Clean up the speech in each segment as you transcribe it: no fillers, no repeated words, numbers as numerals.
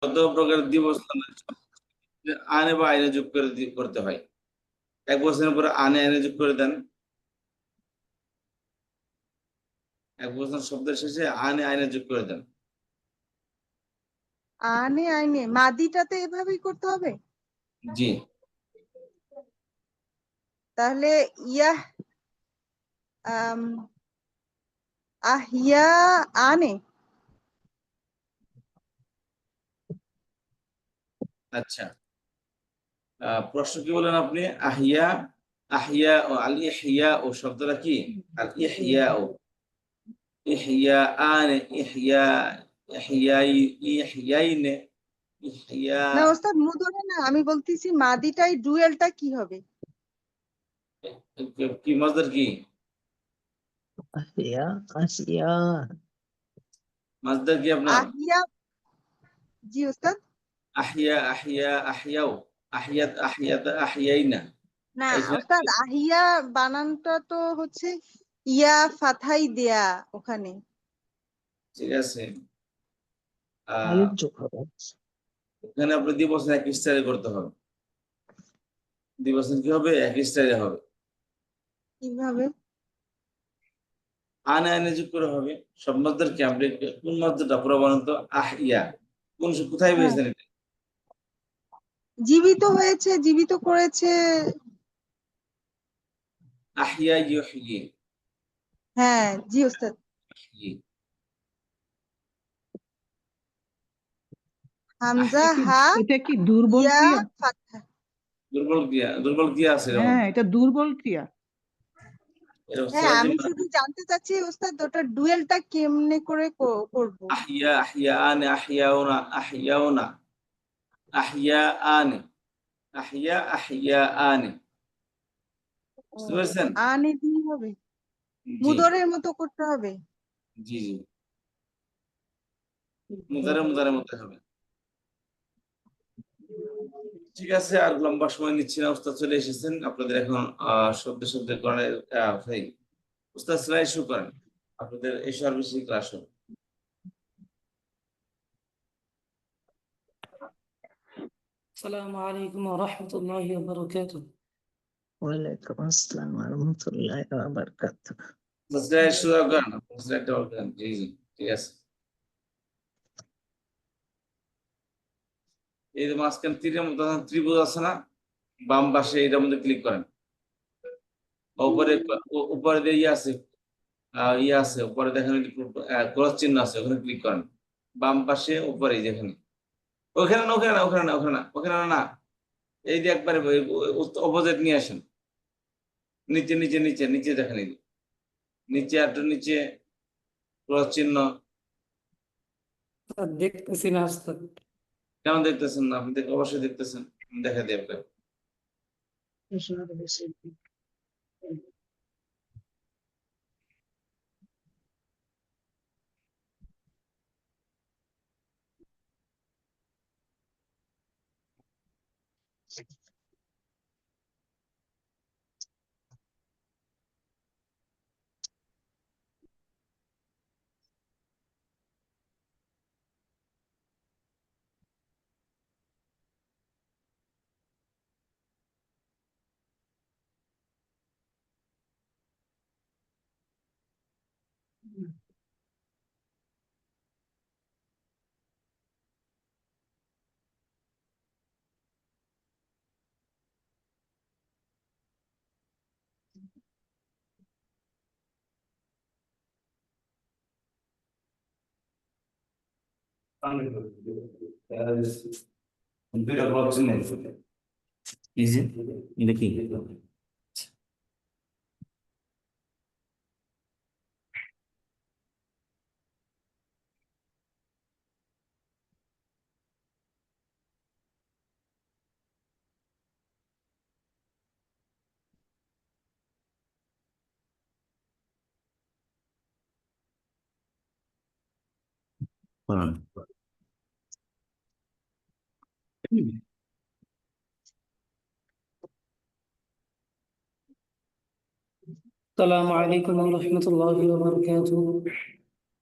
কত প্রকার দিবস আনে বা আইনে যোগ করে করতে হয়। এক বছরের পরে আনে আইনে যোগ করে দেন। এক বছর শব্দের শেষে আনে আইনে যোগ করে দেন। আনে আইনে মাদিটাতে এভাবেই করতে হবে। জি। তাহলে ইয়াহ আহিয়া আনে। আচ্ছা, প্রশ্ন কি বলেন আপনি? আহিয়া, আহিয়া ও আল ইহইয়া ও শব্দটা কি? আল ইহইয়া ও ইহইয়া আনে ইহইয়া ইহইয়াই ইহইয়াইনে ইহইয়া। না ওস্তাদ মুদরে না, আমি বলতেছি মাদিটাই ডুয়েলটা কি হবে? কি মজদার কি? আহিয়া আসিয়া মজদার কি আপনার? আহিয়া। জি ওস্তাদ। আহিয়া আহিয়া আহিয়াও আহিয়াত আহিয়াত আহিয়াইনা। না এখানে ওস্তাদ আহিয়া বানানটা তো হচ্ছে ইয়া ফাথাই দেয়া ওখানে। ঠিক আছে, আলিফ যোগ হবে। এখানে আপনি দিবস এক স্টাইলে করতে হবে। দিবসের কি হবে? এক স্টাইলে হবে। কিভাবে? আনে আনে যোগ করে হবে। সব মজদার কি আপনি কোন মজদারটা পুরো বলেন তো? আহিয়া কোন কোথায় হ্যাঁ পেয়েছেন এটা? জীবিত হয়েছে, জীবিত করেছে। আহিয়া ইউহয়ি হ্যাঁ জি ওস্তাদ। ইউহয়ি। হামজা এটা কি হা এটা কি দুর্বল ইয়া ক্রিয়া? ফাথা। দুর্বল ক্রিয়া আছে এর হ্যাঁ, মধ্যে। এটা দুর্বল ক্রিয়া। এরকম হ্যাঁ সিরাজি আমি শুধু জানতে চাচ্ছি ওস্তাদ ওটা ডুয়েলটা কেমনে করে করব। আহিয়া আহিয়া আনে আহিয়াউনা আহিয়াউনা আহিয়া আনে আহিয়া আহিয়া আনে। ও বুঝতে পেরেছেন? আনে দিয়ে হবে, জি মুদরের মতো করতে হবে। জি জি, মুদারে মুদারে মতো হবে। ঠিক আছে, আর লম্বা সময় নিচ্ছি না, উস্তাদ চলে এসেছেন। আপনাদের এখন শব্দ শব্দ করার ভাই উস্তাদ সেলাই শুরু করেন। আপনাদের এই সর্বশেষ ক্লাস হবে। السلام عليكم ورحمة الله وبركاته. ওয়ালাইকুম আসসালাম ওয়া রাহমাতুল্লাহি ওয়া বারাকাতুহু। সেলাই শুরু করেন, সেলাইটা করেন। জি জি, ঠিক আছে। এই যে মাঝখানে তীরের মতো ত্রিভুজ আছে না, বাম পাশে এটার মধ্যে ক্লিক করেন। উপরে উপরে দিয়ে ইয়ে আছে উপরে দেখেন ক্রস চিহ্ন আছে, ওখানে ক্লিক করেন। বাম পাশে উপরে যেখানে, ওখানে না ওখানে না ওখানে না ওখানে না ওখানে না, এই যে একবারে অপোজিট নিয়ে আসেন। নিচে নিচে নিচে নিচে দেখেন, এই যে নিচে একটু নিচে ক্রস চিহ্ন। দেখতেছি না ওস্তাদ। কেন দেখতেছেন না? আপনি অবশ্যই দেখতেছেন, দেখা দিয়ে আপনাকে। কম্পিউটার ক্রস চিহ্ন এই যে এটা কি? السلام عليكم ورحمة الله وبركاته.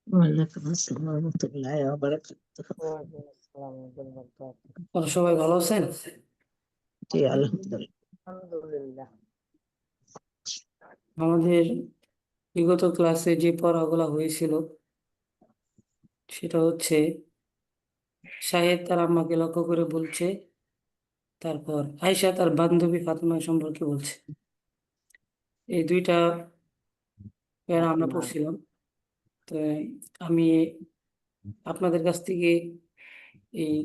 ওয়ালাইকুম আসসালাম ওয়া রাহমাতুল্লাহি ওয়া বারাকাতুহু। আপনারা সবাই ভালো আছেন? জি আলহামদুলিল্লাহ। আলহামদুলিল্লাহ। আমাদের বিগত ক্লাসে যে পড়াগুলা হয়েছিল সেটা হচ্ছে শাহেদ তার আম্মাকে লক্ষ্য করে বলছে, তারপর আয়শা তার বান্ধবী ফাতেমা সম্পর্কে বলছে। এই দুইটা প্যারা আমরা পড়ছিলাম। তো আমি আপনাদের কাছ থেকে এই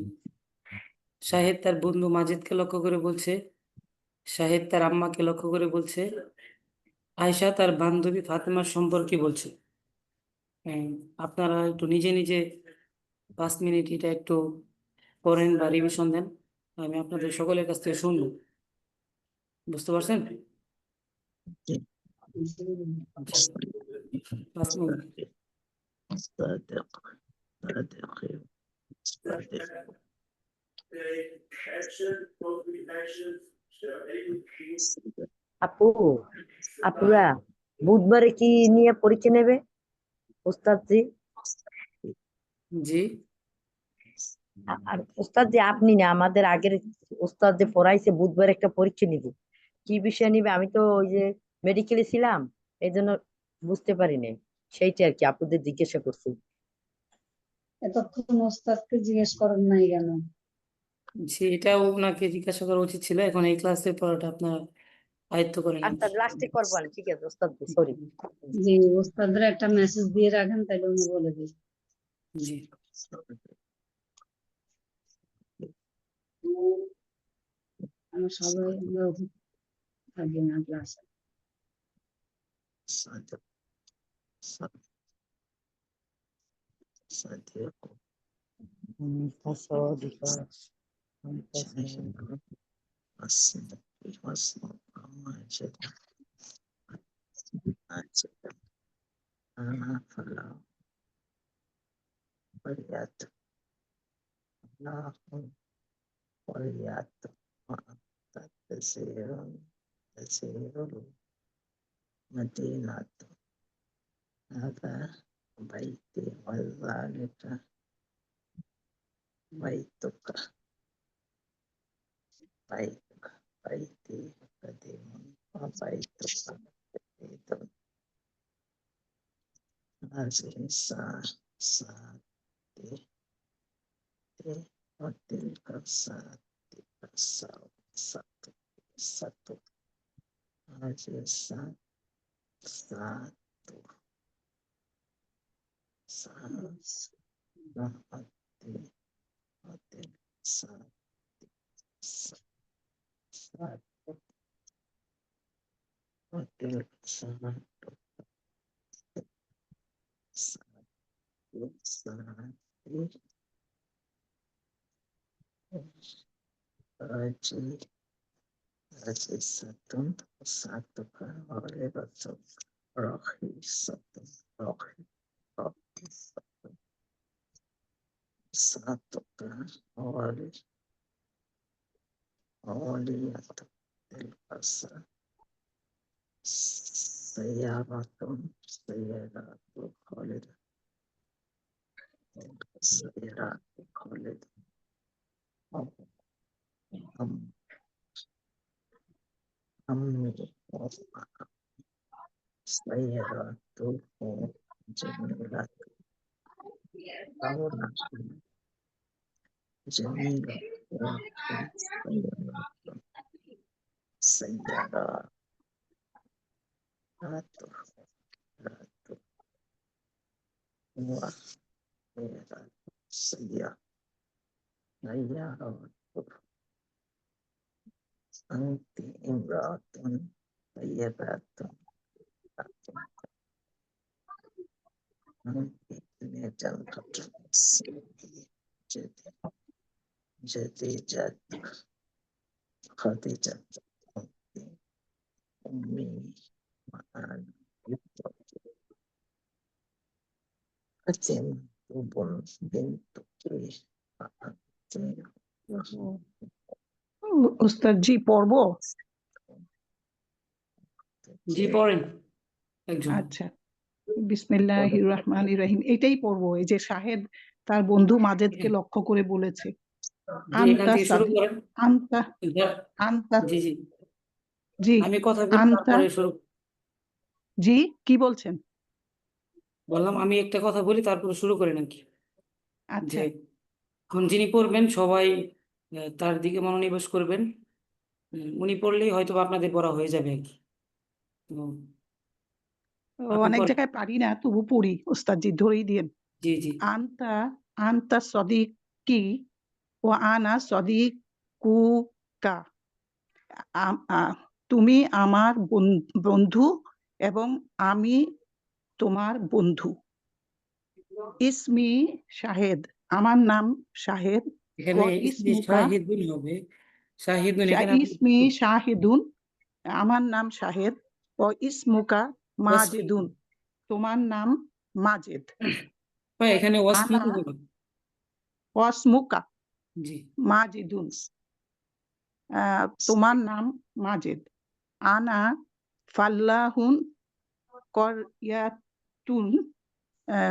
শাহেদ তার বন্ধু মাজেদকে লক্ষ্য করে বলছে, শাহেদ তার আম্মাকে লক্ষ্য করে বলছে, আয়শা তার বান্ধবী ফাতেমার সম্পর্কে বলছে। হ্যাঁ, আপনারা একটু নিজে নিজে 5 মিনিট এটা একটু পড়েন বা রিভিশন দেন। আমি আপনাদের সকলের কাছ থেকে শুনবো। বুঝতে পারছেন? জি। আচ্ছা, 5 মিনিট। صادق صادق صادق আপু, আপুরা বুধবারে কি নিয়ে পরীক্ষা নেবে ওস্তাদজি? জি, আর ওস্তাদজি আপনি না, আমাদের আগের ওস্তাদ যে পড়াইছে বুধবার একটা পরীক্ষা নিবে। কি বিষয় নিবে আমি তো ওই যে মেডিকেলে ছিলাম, এই জন্য বুঝতে পারি নাই। সেইটা আর কি আপুদের জিজ্ঞাসা করছি। এতক্ষণ ওস্তাদকে জিজ্ঞেস করেন নাই কেন? জি, এটাও ওনাকে জিজ্ঞাসা করা উচিত ছিল। এখন এই ক্লাসের পড়াটা আপনারা আয়ত্ত করে নেন। আচ্ছা লাস্টে করবো, ঠিক আছে ওস্তাদজি, সরি। জি, ওস্তাদরা একটা মেসেজ দিয়ে রাখেন, তাহলে উনি বলে দিন। জি, আমরা সবাই আমরা থাকি না ক্লাসে। صادق صادق صادق الصدق والصدق ماجد ماجد أنا فلا وليات الله وليات وأنت تسير المدينة هذا بيتي وذلك بيتك بيتي قديم وبيتك جديد هذه ساعتي وتلك ساعتي ساعتي هذه ساعتي وتلك ساعتي وتلك ساعتي رخيصة ساعتك غالبة رخيصة ساعتك غالية تلك سيارة خالدة سيارات خالدة أمي سيارات جميلة جميلة سيارات سيارات أنت امرأة طيبة أنت جنة جديدة خديجة أنت أمي وأنا أتم بنتك ওস্তাদ জি পড়বো? জি পড়েন একজন। আচ্ছা, বিসমিল্লাহির রহমানির রহিম। এটাই পড়বো, এই যে শাহেদ তার বন্ধু মাজেদকে লক্ষ্য করে বলেছে জি, এখান আন্তা থেকে শুরু সাদি করেন। আন্তা আন্তা জি জি, জি আমি কথা বলি আন্তা তারপরে শুরু। জি কি বলছেন? বললাম আমি একটা কথা বলি তারপরে শুরু করি নাকি? আচ্ছা যে এখন যিনি পড়বেন সবাই তার দিকে মনোনিবেশ করবেন। উনি পড়লেই হয়তো বা আপনাদের পড়া হয়ে যাবে আর কি। তো আপনি অনেক পড়েন। জায়গায় পারি না, তবু পড়ি, ওস্তাদজি ধরেই দিয়েন। জি জি, আন্তা আন্তা সদিকি ও আনা সদিকুকা। তুমি আমার বন্ধু এবং আমি তোমার বন্ধু। ইসমি শাহেদ, আমার নাম শাহেদ। ও এখানে ইসমি ইসমুকা শাহিদুন হবে। শাহিদুন এখানে আপনি ইসমি শাহিদুন, আমার নাম শাহেদ। ও ইসমুকা মাজেদুন, তোমার নাম মাজেদ। এখানে আনা ওয়াসমুক হবে। ওয়াসমুকা জি, মাজেদুন, তোমার নাম মাজেদ। আনা ফাল্লাহুন করিয়াতুন,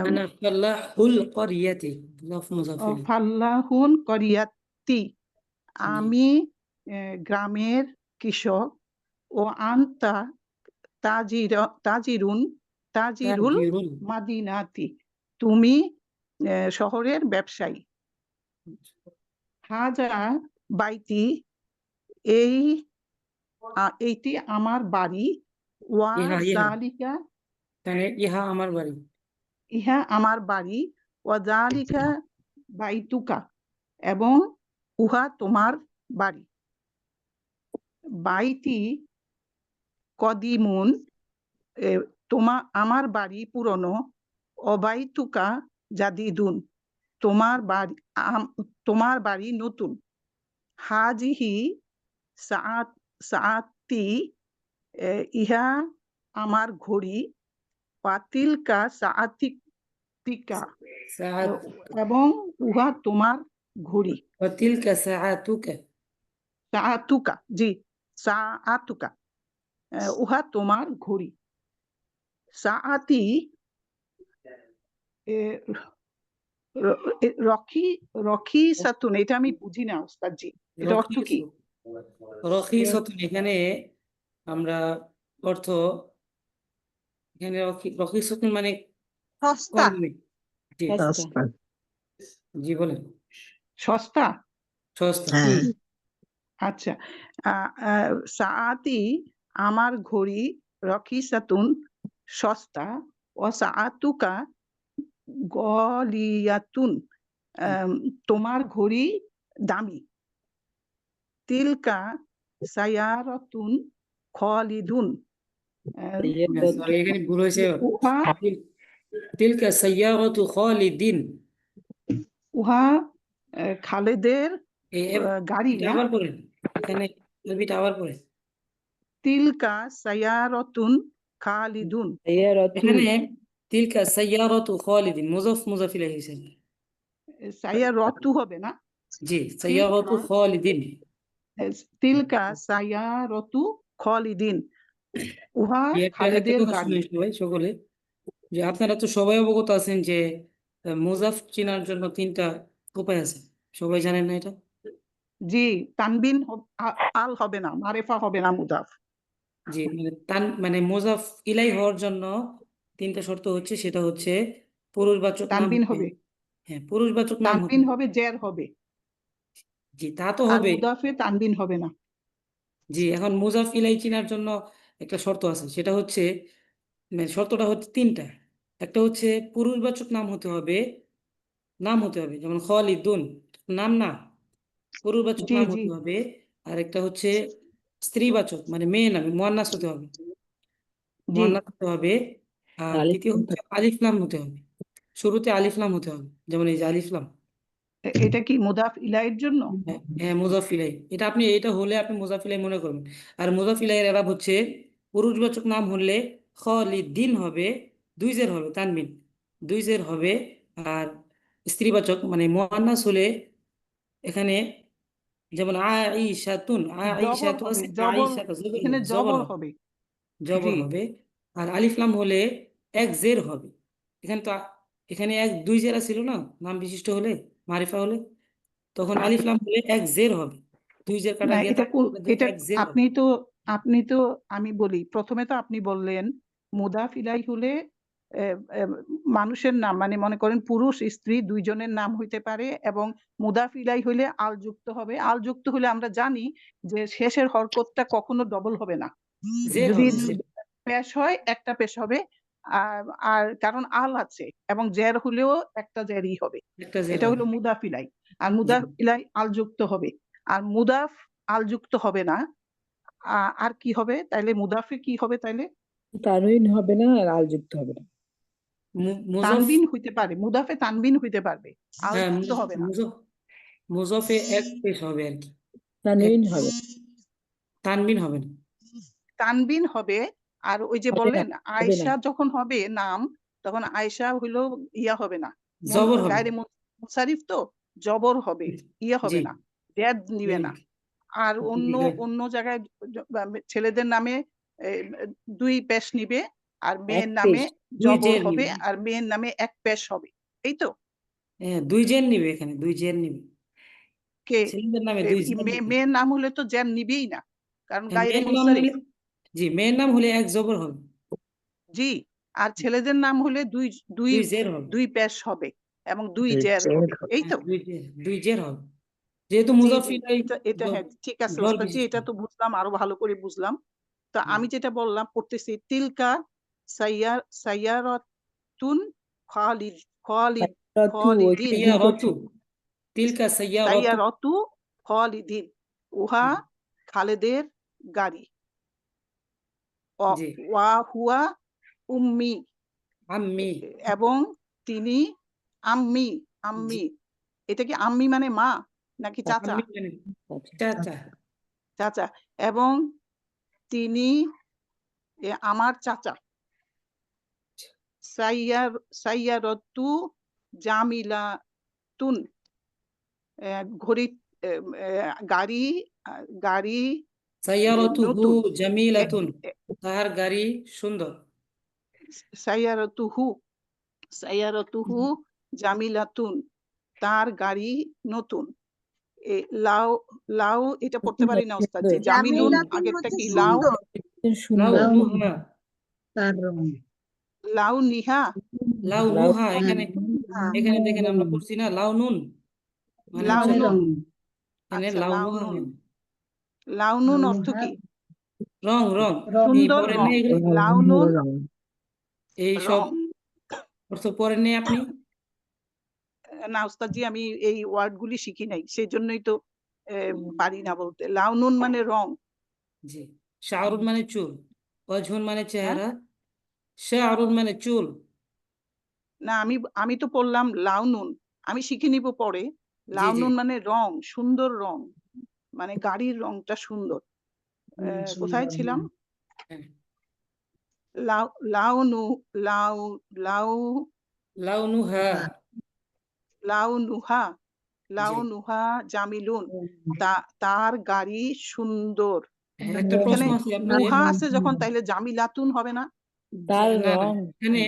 আনা ফাল্লাহুল করিয়াতি, মুজাফ মুজাফ ইলাইহি। ফাল্লাহুন করিয়াতি, জি, আমি গ্রামের কৃষক। ও আন্তা তাজিরুল তাজিরুল। মাদিনাতি, তুমি শহরের ব্যবসায়ী। হাজা বাইতি, এই এইটি আমার বাড়ি। ওয়া ইহা জালিকা, মানে ইহা আমার বাড়ি। ইহা আমার বাড়ি। ওয়া জালিকা বাইতুকা, এবং উহা তোমার বাড়ি। বাইতি কদিমুন, আমার বাড়ি পুরনো। অবাইতুকা জাদিদুন, তোমার বাড়ি নতুন। হাজিহি সাআতি, ইহা আমার ঘড়ি। পাতিলকা সাআতিকা, সাআত এবং উহা তোমার ঘড়ি। ওয়া তিলকা সাআতুকা। সাআতুকা, জি সাআতুকা, উহা তোমার ঘড়ি। সাআতি রকি সাতুন, এটা আমি বুঝি না ওস্তাদজি, এটা অর্থ কি? রখিসতুন এখানে আমরা অর্থ, এখানে রখিসতুন মানে সস্তা। কম দামে। জি সস্তা। জি, বলেন। সস্তা, সস্তা। হ্যাঁ আচ্ছা। সাআতি, আমার ঘড়ি। রকিসাতুন, সস্তা। ও সাআতুকা গলিয়াতুন, তোমার ঘড়ি দামি। তিলকা সায়ারাতুন খালিদুন, সরি, এখানে ভুল হয়েছে। উহা তিলকা সাইয়ারাতু খালিদিন। উহা খালেদের গাড়ি এটা না? আবার পড়েন, এখানে আরবিটা আবার পড়েন। তিলকা সায়ারাতুন খালিদুন, এখানে তিলকা সাইয়ারাতু খালিদিন মুজাফ মুজাফ ইলাইহি হিসেবে। সায়ারাতু হবে না? জি, সাইয়ারাতু খালিদিন। তিলকা সায়ারাতু খালিদিন, উহা একটা খালেদের কথা গাড়ি। শুনে সবাই সকলে, যে আপনারা তো সবাই অবগত আছেন যে মুজাফ চেনার জন্য তিনটা উপায় আছে, সবাই জানেন না এটা? জি, তানবিন আল হবে না, মারেফা হবে না, মুদাফ। জি, মানে মুজাফ ইলাই হওয়ার জন্য তিনটা শর্ত হচ্ছে, সেটা হচ্ছে পুরুষবাচক নাম তানবিন হতে, হবে, হ্যাঁ পুরুষবাচক নাম হতে, তানবিন হবে, জের হবে, জি তা তো আর হবে। মুদাফে তানবিন হবে না। জি, এখন মুজাফ ইলাই চেনার জন্য একটা শর্ত আছে, সেটা হচ্ছে, মানে শর্তটা হচ্ছে তিনটা। একটা হচ্ছে পুরুষবাচক নাম হতে হবে, যেমন খালিদুন নাম না, পুরুষবাচক জি নাম হ্যাঁ। জি হতে হবে। আর একটা হচ্ছে স্ত্রীবাচক, মানে মেয়ে নামে মুয়ান্নাস হতে হবে, জি, মুয়ান্নাস হতে হবে। আর দ্বিতীয় হচ্ছে আলিফ লাম হতে হবে, শুরুতে আলিফ লাম হতে হবে, যেমন এই যে আলিফ লাম। এটা কি মুদাফ ইলাইয়ের জন্য? হ্যাঁ হ্যাঁ, মুজাফ ইলাই, এটা হলে আপনি মুজাফ ইলাই মনে করবেন। আর মুজাফ ইলাইয়ের এরাব হচ্ছে, পুরুষবাচক নাম হলে খালিদিন হবে, দুই জের হবে, তানবিন দুই জের হবে। আর স্ত্রীবাচক মানে মুয়ান্নাস হলে এখানে, যেমন আইশাতুন, জবর আইশাতু হবে, আছে, জবর, আইশাতু এখানে জবর জবর হবে, হবে। জবর জি, হবে। আর আলিফ লাম হলে এক জের হবে, এখানে তো এখানে এক দুই জেরা ছিল না, নাম বিশিষ্ট হলে, মারিফা হলে, তখন আলিফ লাম হলে এক জের হবে। দুই জের কাটা না গিয়ে এটা এটা এক জের হবে। আপনি তো আমি বলি, প্রথমে তো আপনি বললেন মুদাফ ইলাই হলে মানুষের নাম, মানে মনে করেন পুরুষ স্ত্রী দুইজনের নাম হইতে পারে, এবং মুদাফ ইলাই হলে আল যুক্ত হবে। আল যুক্ত হলে আমরা জানি যে শেষের হরকতটা কখনো ডবল হবে না, জের যদি হবে, জের। পেশ হয় একটা পেশ হবে, আর কারণ আল আছে, এবং জের হলেও একটা জেরই হবে। একটা জের এটা হবে। হলো মুদাফ ইলাই। আর জি। মুদাফ ইলাই আল যুক্ত হবে, আর মুদাফ আল যুক্ত হবে না। আর কি হবে তাইলে? মুদাফে কি হবে তাইলে? তানউইন হবে না আর আল যুক্ত হবে না। মুজফ, তানবিন হইতে পারে, মুদাফে তানবিন হইতে পারবে, আল হ্যাঁ, যুক্ত হবে না। মুজফে এক পেশ হবে আর কি, তানউইন হবে তানবিন হবে না। তানবিন হবে। আর ওই যে হবে না বললেন হবে না আয়েশা যখন হবে নাম, তখন আয়েশা হইলো ইয়া হবে না, জবর হবে। গায়রে মুনসারিফ তো, জবর হবে, ইয়া হবে জি, না, জেদ নিবে না। আর অন্য অন্য জায়গায় ছেলেদের নামে এ, দুই পেশ নিবে, আর এক মেয়ের নামে পেশ দুই জবর জের হবে, নিবে। আর মেয়ের নামে এক পেশ হবে, এই তো? হ্যাঁ, দুই জের নিবে, এখানে দুই জের নিবে, কে ছেলেদের নামে দুই জের নিবে। মেয়ের নাম হলে তো জের নিবেই না, কারণ হ্যাঁ, গায়রে মেয়ের নাম মুনসারিফ। হলে, জি, মেয়ের নাম হলে এক জবর হবে, জি। আর ছেলেদের নাম হলে দুই দুই দুই জের হবে। দুই পেশ হবে, এবং দুই দুই জের জের হবে, হবে। এই তো? দুই জের হবে, যেহেতু জি জি, মুজাফফিলাই এটা এটা হ্যাঁ ঠিক আছে জল ওস্তাদ জি, বিশিষ্ট। এটা তো বুঝলাম, আরো ভালো করে বুঝলাম। তো জি। আমি যেটা বললাম পড়তেছি, তিলকা সাইয়ারাতুন খালিদ খালিদ সাইয়ারাতু ওইখানে খালিদিন, গুণ সাইয়ারাতু, করছি। তিলকা সাইয়ারাতু। সাইয়ারাতু খালিদিন, উহা খালেদের গাড়ি। জি। ওয়া হুয়া উম্মি, আম্মি। এবং তিনি আম্মি। জি। আম্মি, এটা কি আম্মি মানে মা নাকি চাচা? আম্মি মানে চাচা। চাচা। এবং তিনি আমার চাচা। সাইয়ারতু জামিলাতুন, ঘড়ি, গাড়ি, গাড়ি সাইয়ারাতুহু নতুন। জামিলাতুন, তার গাড়ি সুন্দর। সাইয়ারতুহু সাইয়ারতুহু জামিলাতুন, তার গাড়ি নতুন। লাউ লাউ এটা পড়তে পারি না ওস্তাদ জি, জামিলুন জামিলাতুন আগেরটা হচ্ছে কি? লাউ সুন্দর। লাউ সুন্দর নুহা, তার রং লাউ নিহা, লাউ লাউ নুহা, এখানে এখানে দেখেন আমরা পড়ছি না লাউ নুন, মানে লাউ হচ্ছে নুন। রং। এখানে আচ্ছা, লাউ লাউ নুহা নুন। মানে লাউ নুন অর্থ কি? রং, রং। আপনি সুন্দর পড়েন রং। না এগুলো? লাউ নুন রং এই সব রং। অর্থ পড়েন নাই আপনি? না ওস্তাদ জি, আমি এই ওয়ার্ড গুলি শিখি নাই, সেই জন্যই তো পারি না বলতে। লাউ নুন মানে রং। জি। শাহরুন মানে চুল, ওয়াজহুন মানে হ্যাঁ, চেহারা, শাহরুন মানে চুল। না আমি আমি তো পড়লাম লাউ নুন, আমি শিখে নিব পরে। জি, লাউ জি। নুন মানে রং, সুন্দর রং, মানে গাড়ির রংটা সুন্দর। কোথায় ছিলাম? হ্যাঁ। লাউ লাউ নু লাউ লাউ লাউ নুহা। লাউ নুহা লাউ জি। নুহা জামিলুন, তার গাড়ি সুন্দর। হ্যাঁ, একটা এখানে প্রশ্ন আছে আপনাদের। নুহা আছে যখন, তাইলে জামিলাতুন হবে না? তার না, না, রং এখানে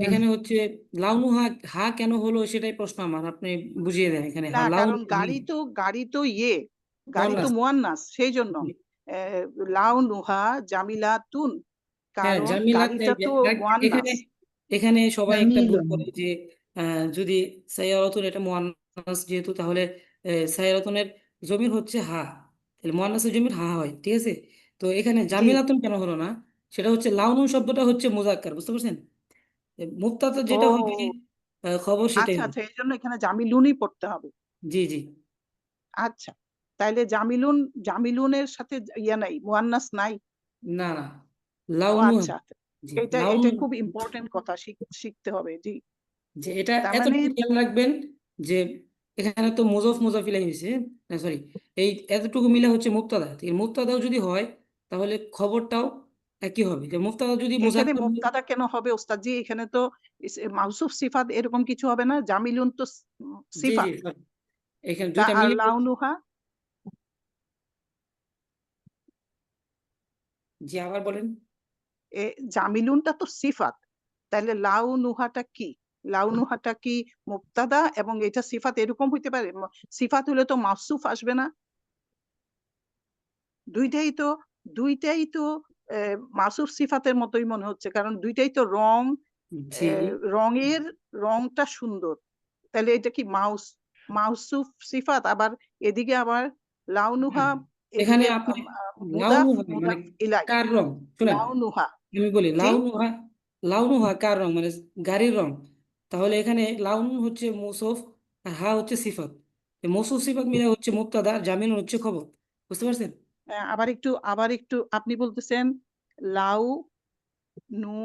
এখানে হচ্ছে লাউ নুহা, হা কেন হলো সেটাই প্রশ্ন আমার, আপনি বুঝিয়ে দেন এখানে। না, লাউ কারণ নুহি, গাড়ি তো গাড়ি তো মুয়ান্নাস। মুয়ান্নাস, সেই জন্য লাউ নুহা জামিলাতুন, হ্যাঁ, কারণ জামিলাত গাড়িটা তো মুয়ান্নাস। এখানে এখানে সবাই একটা ভুল করে যে যদি সাইয়ারাতুন এটা মুয়ান্নাস যেহেতু, তাহলে সাইয়ারাতুনের জমির হচ্ছে হা, তাহলে মুয়ান্নাসের জমির হা হয়, ঠিক আছে? তো এখানে জি। জামিলাতুন কেন হলো না? সেটা হচ্ছে লাউনুন শব্দটা হচ্ছে মুজাক্কার, বুঝতে পারছেন? মুক্তাতা ও যেটা হবে খবর সেটাই আচ্ছা হবে। আচ্ছা, এই জন্য এখানে জামিলুনই পড়তে হবে। জি, জি। আচ্ছা, তাইলে জামিলুনের সাথে ইয়া নাই, মুয়ান্নাস নাই। না, না, ও লাউনুহা। আচ্ছা, জি, এটা লাউন। এটা খুব ইম্পর্টেন্ট কথা, শিখতে হবে। জি। যে এটা তার মানে এতটুকু খেয়াল রাখবেন যে এখানে তো মুজফ ইলাইহি হয়েছে, সরি, এই এতটুকু মিলে হচ্ছে মুক্তাদা। এই মুক্তাদাও যদি হয় তাহলে খবরটাও একই হবে, যে মুক্তাদা যদি এখানে মুজাক্কার হয়। মুক্তাদা কেন হবে ওস্তাদ জি? এখানে তো মাউসুফ সিফাত এরকম কিছু হবে না, জামিলুন তো জি, জি, সিফাত। sorry, এখানে তা দুইটা আর মিলে লাউনুহা? জি, আবার বলেন। জামিলুনটা তো সিফাত, তাহলে লাউনুহাটা কি? লাউনুহাটা কি মুবতাদা এবং এটা সিফাত এরকম হইতে পারে? সিফাত হলে তো মাউসুফ আসবে না? দুইটাই তো মাউসুফ সিফাতের মতোই মনে হচ্ছে, কারণ দুইটাই তো রং, জি রঙের রংটা সুন্দর। তাহলে এটা কি মাউসুফ সিফাত, আবার এদিকে আবার লাউনুহা, এখানে এদিকে আপনি মুদাফ লাউনুহা মানে মুদাফ ইলাই। কার রং, শুনেন লাউনুহা আমি বলি জি লাউনুহা কার রং মানে গাড়ির রং। তাহলে এখানে লাউন হচ্ছে মৌসুফ আর হা হচ্ছে সিফাত। এই মৌসুফ সিফাত মিলে হচ্ছে মুবতাদা, জামিন হচ্ছে খবর। বুঝতে পারছেন? আবার একটু আপনি বলতেছেন লাউ নু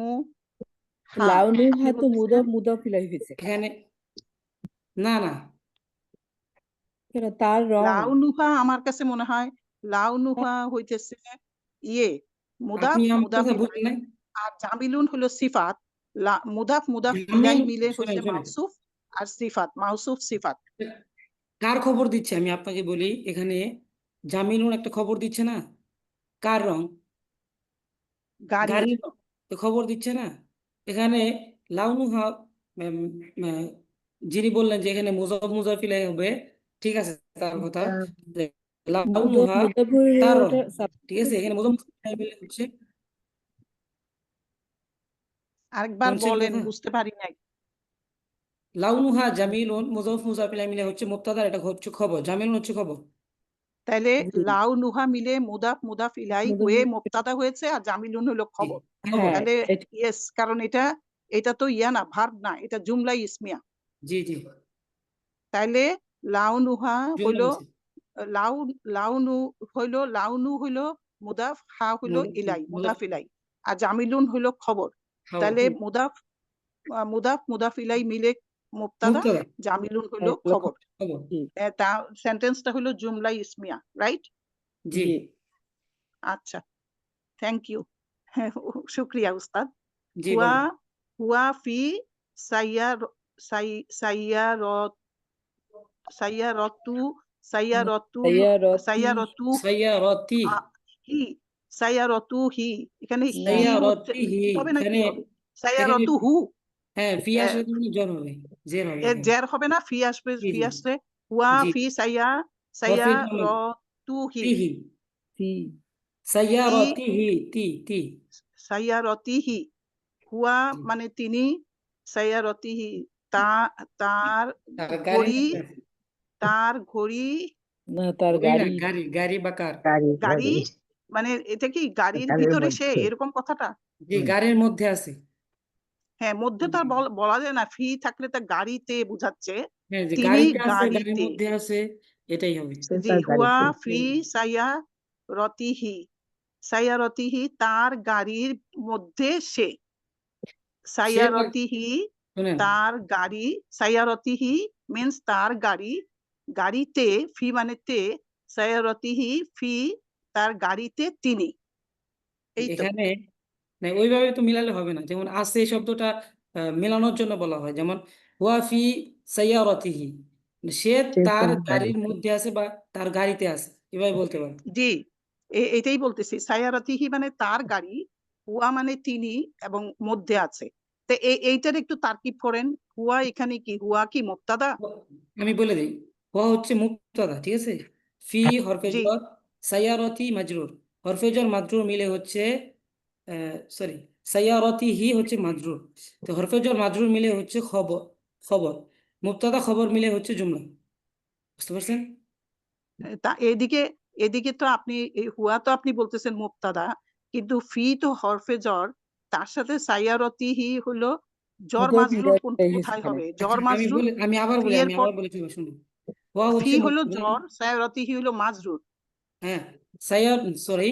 হা, লাউনুহা আপনি তো বলতেছেন মুদাফ ইলাইহি হয়েছে এখানে না না কেন তার রং লাউনুহা আমার কাছে মনে হয় লাউনুহা হইতেছে ইয়ে মুদাফ আপনি আমার মুদাফ কথা ইলাই, বুঝলেন না। আর জামিলুন হলো সিফাত। মুদাফ মুদাফ ইলাই জামিন মিলে হচ্ছে শুনেন মাউসুফ আর সিফাত, মাউসুফ সিফাত। কার খবর দিচ্ছে আমি আপনাকে বলি। এখানে জামিনুন একটা খবর দিচ্ছে না, কার রং? গাড়ির গাড়ির রং তো খবর দিচ্ছে না। এখানে লাউনুহা উম, উম, যিনি বললেন যে এখানে মুজাফ মুজাফিলাই হবে, ঠিক আছে তার কথা, যে লাউনুহা তার রং, মুদাফ ঠিক আছে। এখানে মুজাফ মুজাফিলাই মিলে হচ্ছে, আরেকবার শুনছেন বলেন, কথা? বুঝতে পারি নাই। লাউনুহা জামিলুন মুজাফ মুজাফিলাই মিলে হচ্ছে মুবতাদা, এটা হচ্ছে খবর, জামিলুন হচ্ছে খবর। তাইলে লাউনুহা মিলে মুদাফ মুদাফ ইলাই হয়ে মুবতাদা হয়েছে, আর জামিলুন হলো জি, খবর। খবর। তাহলে ইয়েস, কারণ এটা তো ইয়া না, ভার্ব না, এটা জুমলা ইসমিয়া। জি জি তাইলে লাউনুহা জুমলা হইলো বলছি। লাউনু হইলো মুদাফ, হা হইলো ইলাই, মুজাফ মুদাফ ইলাই, আর জামিলুন হইলো খবর। খবর, তাহলে মুদাফ ইলাই মিলে মুবতাদা, মুবতাদা জামিলুন হইলো খবর। খবর। তা সেন্টেন্সটা হইলো জুমলা ইসমিয়া, রাইট? জি আচ্ছা, থ্যাংক ইউ, শুক্রিয়া উস্তাদ। জি হুয়া বলেন। হুয়া ফি সাইয়ার সাইয়ারত সাইয়ারতু সাইয়ারতু সাইয়ারতু সাইয়ারতি হি সাইয়ারতু হি, এখানে হি সাইয়ারতিহি হবে না কি এখানে হবে? এখানে সাইয়ারতু হু, হ্যাঁ ফি আসলে তুমি জ্বর হবে, জের হবে এখানে। জের হবে না, ফি আসবে, জি ফি জি আসলে হুয়া জি ফি হরফে জামিল সাইয়ারতু হি, তিহি ফি হি সাইয়ারতিহি তি সাইয়ারতিহি, হুয়া জি। মানে তিনি, সাইয়ারতিহি তার আর গাড়ির ঘড়ি, মধ্যে আছে। তার ঘড়ি, না তার ঘড়ি না, গাড়ি গাড়ি গাড়ি বা কার। গাড়ি মানে এটা কি গাড়ির ভিতরে সে, এরকম কথাটা? জি গাড়ির মধ্যে আছে। হ্যাঁ, মধ্যে তো আর জি বলা যায় না, ফি থাকলে তা গাড়িতে বুঝাচ্ছে, হ্যাঁ, যে তিনি গাড়িতে আছে, গাড়ির গাড়িতে। মধ্যে আছে, এটাই হবে। জি, হুয়া ফি সাইয়ারতিহি, সাইয়ারতিহি তার গাড়ির মধ্যে সে, সে সাইয়ারতিহি শুনেন, তার গাড়ি, সাইয়ারতিহি মিন্স তার গাড়ি, গাড়িতে, ফি মানে তে, সাইয়ারতিহি ফি তার গাড়িতে তিনি, এই তো। এখানে না ওইভাবে তো মিলালে হবে না। যেমন আছে শব্দটা মেলানোর জন্য বলা হয়, যেমন ওয়াফি সাইয়ারাতিহি, সে তার গাড়ির মধ্যে আছে বা তার গাড়িতে আছে, এভাবে বলতে পারেন। জি, এটাই বলতেছি, সাইয়ারাতিহি মানে তার গাড়ি, হুয়া মানে তিনি, এবং মধ্যে আছে। তো এইটার একটু তারকিব করেন, হুয়া এখানে কি, হুয়া কি মুবতাদা? আমি বলে দিই, ওয়া হচ্ছে মুবতাদা, ঠিক আছে। ফি হরফে জি জ্বর, সাইয়ারাতি মাজরুর, হরফে জ্বর মাজরুর মিলে হচ্ছে সরি, সাইয়ারাতিহি হচ্ছে মাজরুর। তো হরফে জ্বর মাজরুর মিলে হচ্ছে খবর, খবর মুবতাদা খবর মিলে হচ্ছে জুমলা। বুঝতে পারছেন? তা এদিকে তো আপনি এই হুয়া তো আপনি বলতেছেন মুবতাদা, কিন্তু ফি তো হরফে জ্বর, তার সাথে সাইয়ারতিহি হলো জ্বর মুদাফ মাজরুর ইলাইহি কোথায় হবে? আচ্ছা জ্বর মাজরুর আমি আবার ফি বলি, এর পর, শুনুন। ওয়া ফি হচ্ছে হলো মুবতাদা, জ্বর, সাইয়ারতিহি হলো মাজরুর। হ্যাঁ সরি,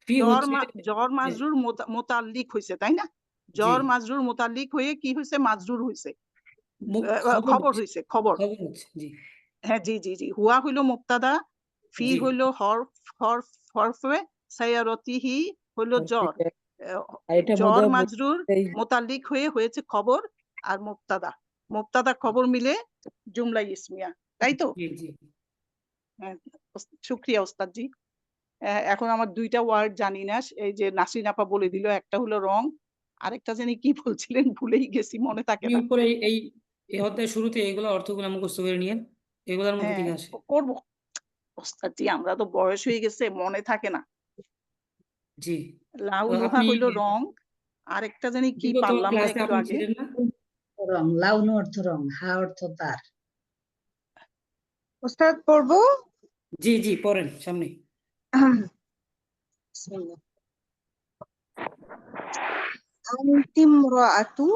ফি জ্বর হচ্ছে জ্বর মাজরুর মোতাল্লিক হয়েছে, তাই না? জি জ্বর মাজরুর মোতাল্লিক হয়ে কি হয়েছে, মাজরুর হয়েছে, খবর খবর হচ্ছে, হয়েছে, খবর। খবর হচ্ছে জি হ্যাঁ জি জি জি, হুয়া হইলো মুবতাদা, ফি জি হইলো হরফে, সাইয়ারতিহি হইলো জ্বর, আর এটা জ্বর মুদাফ মাজরুর ইলাইহি মোতাল্লিক হয়ে হয়েছে খবর, আর মুবতাদা খবর মিলে জুমলা ইসমিয়া, তাই তো? জি জি হ্যাঁ, শুক্রিয়া ওস্তাদ জি। এখন আমার দুইটা ওয়ার্ড জানি না, এই যে নাসরিন আপা বলে দিল, একটা হলো রং, আরেকটা জানি কি বলছিলেন, ভুলেই গেছি, মনে থাকে তুমি না। উপরে এই অধ্যায়ের শুরুতে এইগুলো অর্থগুলো মুখস্থ করে নিয়েন, এগুলোর মধ্যে হ্যাঁ থেকে আসে। করবো ওস্তাদজি, আমরা তো বয়স হয়ে গেছে, মনে থাকে না। জি, লাউ তো নুহা আপনি হইলো রং, আরেকটা জানি কি বিগত পারলাম না ক্লাসে একটু আপনি আগে। ছিলেন না? রং, লাউন অর্থ রং, হা অর্থ তার। ওস্তাদ পড়বো? জি জি, পড়েন সামনে। বিসমিল্লাহ। আনতিম রাআতু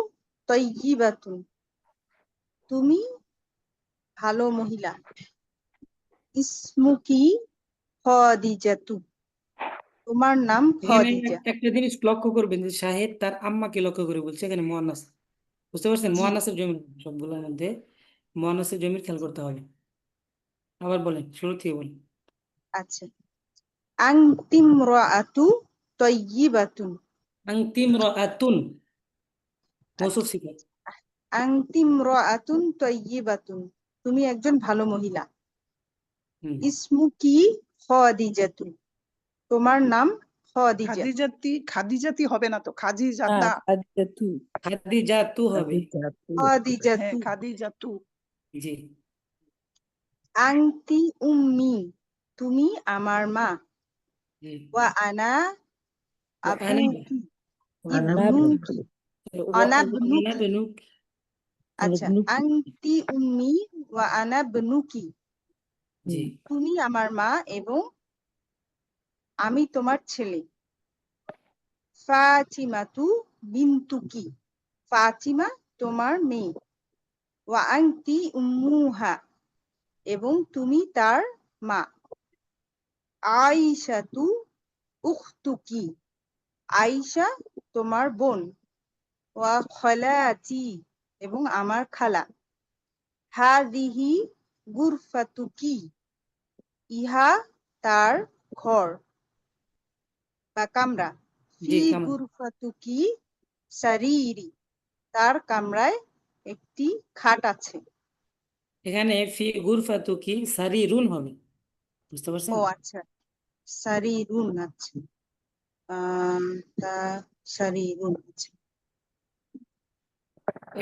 তাইয়িবাতুন, তুমি ভালো মহিলা। ইসমুকি খাদিজাতু, তোমার নাম এখানে খাদিজা। একটা জিনিস লক্ষ্য করবেন যে শাহেদ তার আম্মাকে লক্ষ্য করে বলছে, এখানে মুয়ান্নাস, বুঝতে পারছেন? জি মুয়ান্নাসের জমির সবগুলোর মধ্যে মুয়ান্নাসের জমির খেয়াল করতে হবে। আবার বলেন, শুরু থেকে বলেন। আচ্ছা। আনতিম রাআতু তাইয়িবাতুন, আনতিম রাআতুন, মৌসুফ সিফাত। আনতিম রাআতুন তাইয়িবাতুন, তুমি একজন ভালো মহিলা। হুম, ইসমুকি খাদিজাতু, তোমার নাম খাদিজা। খাদিজাতি হবে না তো, না খাদিজাতা। খাদিজাতু খাদিজাতু হবে। খাদিজাতু হ্যাঁ খাদিজাতু। খাদিজাতু। জি আনতি উম্মি, তুমি আমার মা। জি। ওয়া আনা ওয়া আনা, আবুকি, আনাবনুকি ইবনুকি, ওয়া আনা আনাবনুকি। বেনুক। আচ্ছা, আনাবনুকি আনতি উম্মি ওয়া আনা বনুকি, জি তুমি আমার মা এবং আমি তোমার ছেলে। ফাতিমাতু বিনতুকি, ফাতিমা তোমার মেয়ে। ওয়া আনতি উম্মুহা, এবং তুমি তার মা। আইশাতু উখতুকি, আইশা তোমার বোন। ওয়া খালাতি, এবং আমার খালা। হাদিহি গুরফাতুকি, ইহা তার ঘর বা কামরা। ফি জি, কামান। গুরফাতুকি সারিরি, তার কামরায় একটি খাট আছে। এখানে ফি গুরফাতুকি সারিরুন হবে, বুঝতে ও পারছেন? আচ্ছা, সারিরুন, আচ্ছা। তা সারিরুন, আচ্ছা।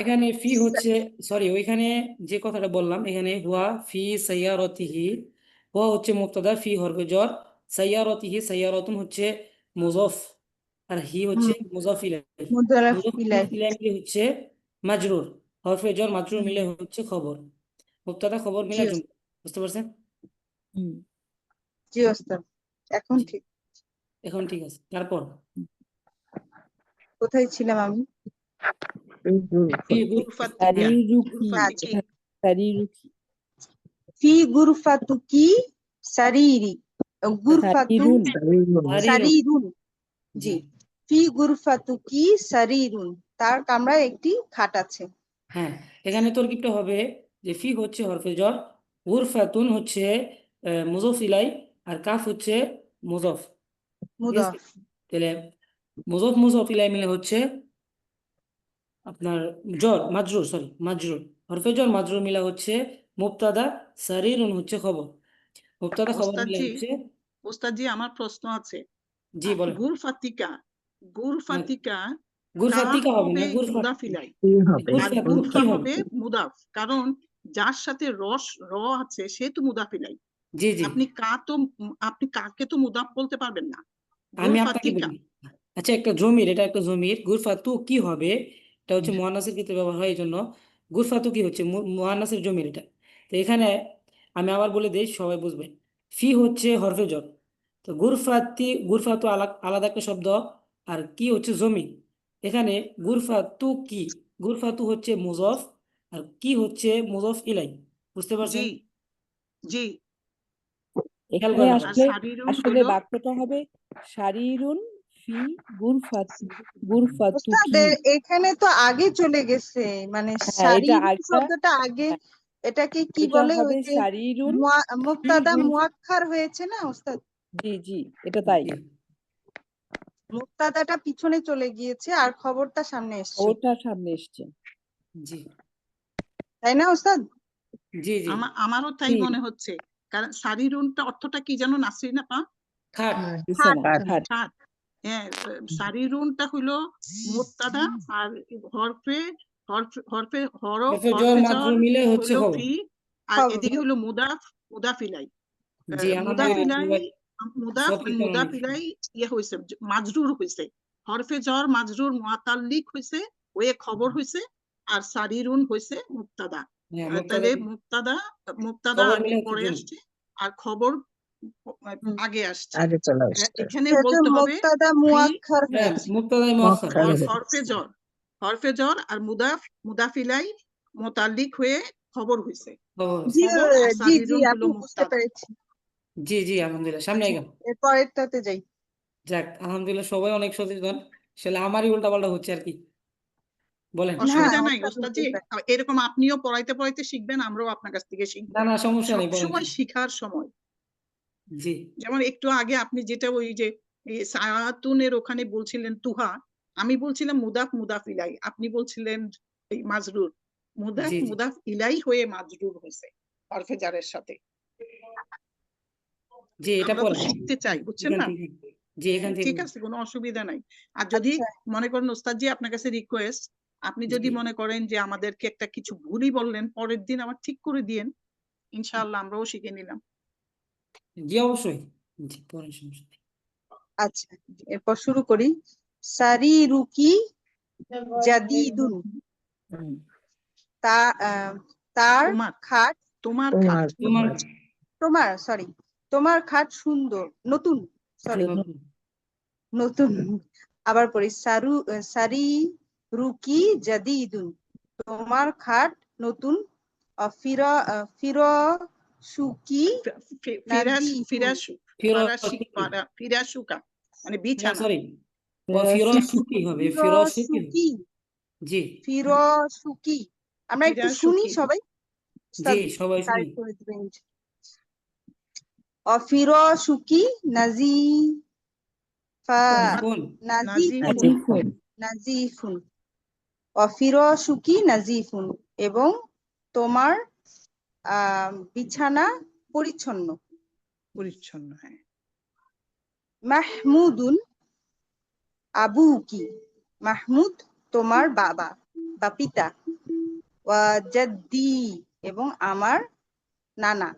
এখানে ফি হচ্ছে, সরি, ওইখানে যে কথাটা বললাম, এখানে হুয়া ফি সাইয়ারতিহি, হুয়া হচ্ছে মুবতাদা, ফি হরফে জ্বর, সাইয়ারতিহি সাইয়ারাতুন হচ্ছে মুযফ, আর হি হচ্ছে মুযফ ইলাইহি। মুদারাফ মুযফ ইলাইহি। ইলাইহি মিলে হচ্ছে মাজরুর, হরফে জ্বর মাজরুর মিলে হচ্ছে খবর, মুবতাদা খবর জি মিলে জুমলা, বুঝতে পারছেন? হুম জি ওস্তাদ, এখন জি, ঠিক। এখন ঠিক আছে। তারপর কোথায় ছিলাম আমি? ফি গুরফাতিকা, সারিরুকি গুরফাতিকি। সারিরুকি ফি গুরফাতুকি সারিরি, গুরফাতু সারিরুন সারিরুন। সারিরুন। জি জি, ফি গুরফাতুকি সারিরুন, তার কামরায় একটি খাট আছে। হ্যাঁ, এখানে তরকিবটা হবে যে ফি হচ্ছে হরফে জ্বর, গুরফাতুন হচ্ছে মুযফ ইলাই, আর কাফ হচ্ছে মুযফ, ঠিক আছে? মুদাফ। তাহলে মুযফ ইলাই মিলে হচ্ছে আপনার জ্বর মাজরুর, সরি মাজরুর, হরফে জ্বর মাজরুর মিলে হচ্ছে মুবতাদা, সারিরুন হচ্ছে খবর, মুবতাদা খবর মিলে ওস্তাদজি, হচ্ছে। ওস্তাদজি আমার প্রশ্ন আছে। জি বলেন। গুরফাতিকা, গুরফাতিকা কাফ গুরফাতিকা হবে হবে না, গুরফাতি। মুদাফিলাই, কি হবে আর গুরফাতু কি গুরফা হবে? হবে মুদাফ, কারণ যার সাথে র আছে সে তো মুদাফিলাই। জি জি, আপনি কাকে তো মুদাফ বলতে পারবেন না। আমি আপনাকে গুরফাতিকা। বলি। আচ্ছা, একটা জমির, এটা একটা জমির, গুরফাতু কি হবে, এটা হচ্ছে মুয়ান্নাসের ক্ষেত্রে ব্যবহার হয়, এই জন্য গুরফাতু কি হচ্ছে মুয়ান্নাসের জমির এটা। তো এখানে আমি আবার বলে দিই, সবাই বুঝবে। ফি হচ্ছে হরফে জ্বর, তো গুরফাতু আলাদা একটা শব্দ, আর কি হচ্ছে জমি। এখানে গুরফাতু কি, গুরফাতু হচ্ছে মুযফ, আর কি হচ্ছে মুযফ ইলাই, বুঝতে জি পারছেন? জি। খেয়াল এখানে করেন আবার। আর আসলে সারিরুন আসলে হইলো বাক্যটা হবে সারিরুন ফি গুরফাতুকি। ওস্তাদ এখানে তো আগে চলে গেছে, মানে হ্যাঁ এটা শারীরিক আগটা, শব্দটা আগে। হ্যাঁ, এটাকে কি এটা বলে, হবে ওই যে সারিরুন ফি মুবতাদা গুর, মুআক্খার হয়েছে না ওস্তাদ? জি জি এটা তাই, জি মুবতাদাটা পিছনে চলে গিয়েছে আর খবরটা সামনে এসছে, ওটা সামনে এসছে। জি তাই না ওস্তাদ? জি জি। আমারও তাই জি মনে হচ্ছে, কারণ সারিরুনটা অর্থটা কি যেন নাসরিন আপা? খাট। বিছানা খাট। খাট। খাট। হ্যাঁ, সারিরুনটা হইলো মুবতাদা, আর হরফে হরফে হরফ হরফে জর হরফে মাত্র জর মিলে হচ্ছে হইলো খবর। ফি, আর খবর। এদিকে হইলো মুদাফ ইলাই। জি আমাদের মুদাফ ইলাই সঠিক মুদাফ অনেক। ইলাই ইয়ে হইছে, মাজরুর হইছে। হরফে জর মাজরুর মুতাল্লিক হইছে, ওয়ে খবর হইছে, আর সারিরুন হইছে মুবতাদা। হ্যাঁ তাহলে মুবতাদা মুবতাদা খবর আগে মিলে হচ্ছে পরে জুম। আসছে, আর খবর হুম। আগে আসছে। আগে চলে আসছে। এখানে সেহেতু বলতে হবে মুবতাদা ফি, মুআক্খার হ্যাঁ হয়েছে। মুবতাদাই মুআক্খার। মুআক্খার হয়েছে। হরফে জর আর মুদাফ ইলাই মুতাল্লিক হয়ে খবর হইছে। খবর জি খবর আর জি সারিরুন আপু হলো বুঝতে মুবতাদা। পেরেছি। জি জি আলহামদুলিল্লাহ, সামনে আচ্ছা, আগাম। এর পরেরটাতে যাই। যাক আলহামদুলিল্লাহ, সবাই অনেক সচেতন। আসলে আমারই উল্টাপাল্টা হচ্ছে আর কি। বলেন। না অসুবিধা নাই ওটা ওস্তাদ জি, হতেই পারে। এরকম আপনিও পড়াইতে পড়াইতে শিখবেন, আমরাও আপনার কাছ থেকে শিখবো। না না সমস্যা নেই, বলেন। সবসময় শিখার সময়। জি যেমন একটু আগে আপনি যেটা ওই যে সায়াতুনের ওখানে বলছিলেন তুহা, আমি বলছিলাম মুদাফ ইলাই, আপনি বলছিলেন এই মাজরুর। জি জি মুদাফ ইলাই হয়ে মাজরুর হয়েছে হরফে জারের সাথে। জি এটা আমরা তো পড়েন শিখতে চাই, বুঝছেন এখান না? থেকে। জি এখান থেকে ঠিক বলুন। আছে, কোনো অসুবিধা নাই। আর যদি আচ্ছা মনে করেন ওস্তাদ জি, আপনার কাছে রিকোয়েস্ট, আপনি যদি জি মনে করেন যে আমাদেরকে একটা কিছু ভুলই বললেন, পরের দিন আবার ঠিক করে দিয়েন, ইনশাআল্লাহ আমরাও শিখে নিলাম। জি অবশ্যই। জি পড়েন, সমস্যা নেই। আচ্ছা, এরপর শুরু করি। সারিরুকি জাদিদুন। হুম। তার তোমার খাট, তোমার তোমার খাট তোমার তোমার খাট সুন্দর, নতুন, সরি নতুন। নতুন। আবার পড়ি, সারিরুকি জাদিদুন। তোমার খাট নতুন। ফিরশুকি নাজিফুন। ফিরাসুকা মানে না বিছানা। সরি, ফিরোজসুকি হবে, ফিরোজসুকি হবে। ফিরশুকি জি ফিরশুকি। আমরা একটু শুনি ফিরাসুকি সবাই। জি উস্তাদ সবাই শুনি। কারেক্ট করে দিবেন। ফিরশুকি কোন নাজিফুন নাজিফুন। নাজিফুন। ফিরশুকি নাজিফুন, এবং তোমার বিছানা পরিচ্ছন্ন। পরিচ্ছন্ন, হ্যাঁ। মাহমুদুন আবুকি। মাহমুদ তোমার বাবা বা পিতা। ওয়া জাদ্দি, এবং আমার নানা।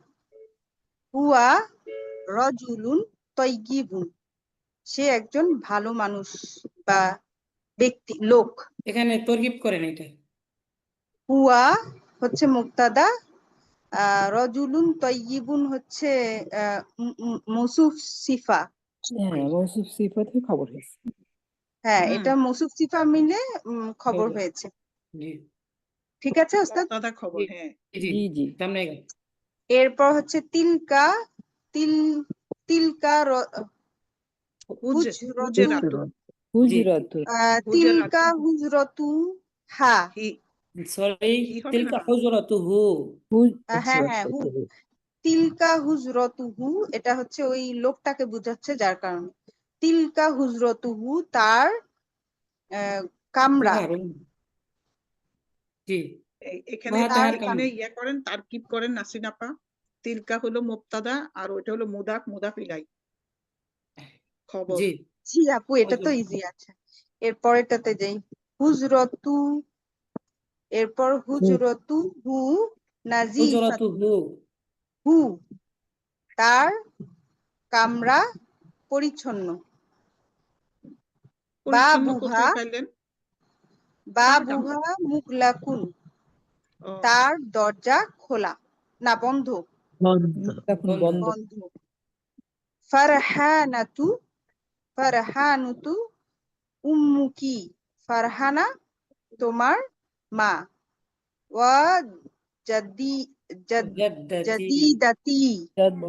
হুয়া রজুলুন তয়্যিবুন, সে একজন ভালো মানুষ বা ব্যক্তি, লোক। এখানে তরকিব করেন এটা। হুয়া হচ্ছে মুক্তাদা, রজুলুন তয়্যিবুন হচ্ছে মৌসুফ সিফা। হ্যাঁ মৌসুফ সিফাতে খবর হয়েছে। হ্যাঁ, হুম, এটা মৌসুফ সিফা মিলে খবর খবর। হয়েছে। জি ঠিক আছে ওস্তাদ। মুক্তাদা খবর, জি হ্যাঁ। জি জি জি সামনে আগান। এরপর হচ্ছে তিলকা তিলকা হুজরতু। হুজরাতু জি হুজরাত তিলকা হুজরাতু হুজরতু হা। হি সরি, হি হবে না তিলকা না? হুজরাতুহু। হ্যাঁ হ্যাঁ, তিলকা হুজরতুহু, এটা হচ্ছে ওই লোকটাকে বুঝাচ্ছে, যার কারণে তিলকা হুজরতুহু, তার কামরা। উহা জি এখানে উহা তার তাহার এখানে কামরা। ইয়া করেন, তারকিব করেন নাসরিন আপা। তিলকা হলো মুবতাদা, আর ওইটা হলো মুদাফ ইলাই, খবর। জি জি আপু, এটা তো হুজুর। ইজি আছে। এর পরেরটাতে যাই। হুজরতু, এরপর হুজরতু হু নাজিফাত। হুজরাতুহু হু, তার কামরা পরিচ্ছন্ন। পরিচ্ছন্ন বাবুহা কোথায় পাইলেন? কার কামরা? বাবুহা মুগলাকুন, ও, তার দরজা খোলা, না বন্ধ, বন্ধ। এখন বন্ধ। বন্ধ। বন্ধ। ফারহানাতু ফারহানুতু উম্মুকি, ফারহানা তোমার মা। ওয়া জাদি জাদ্দাতি জাদিদাতি,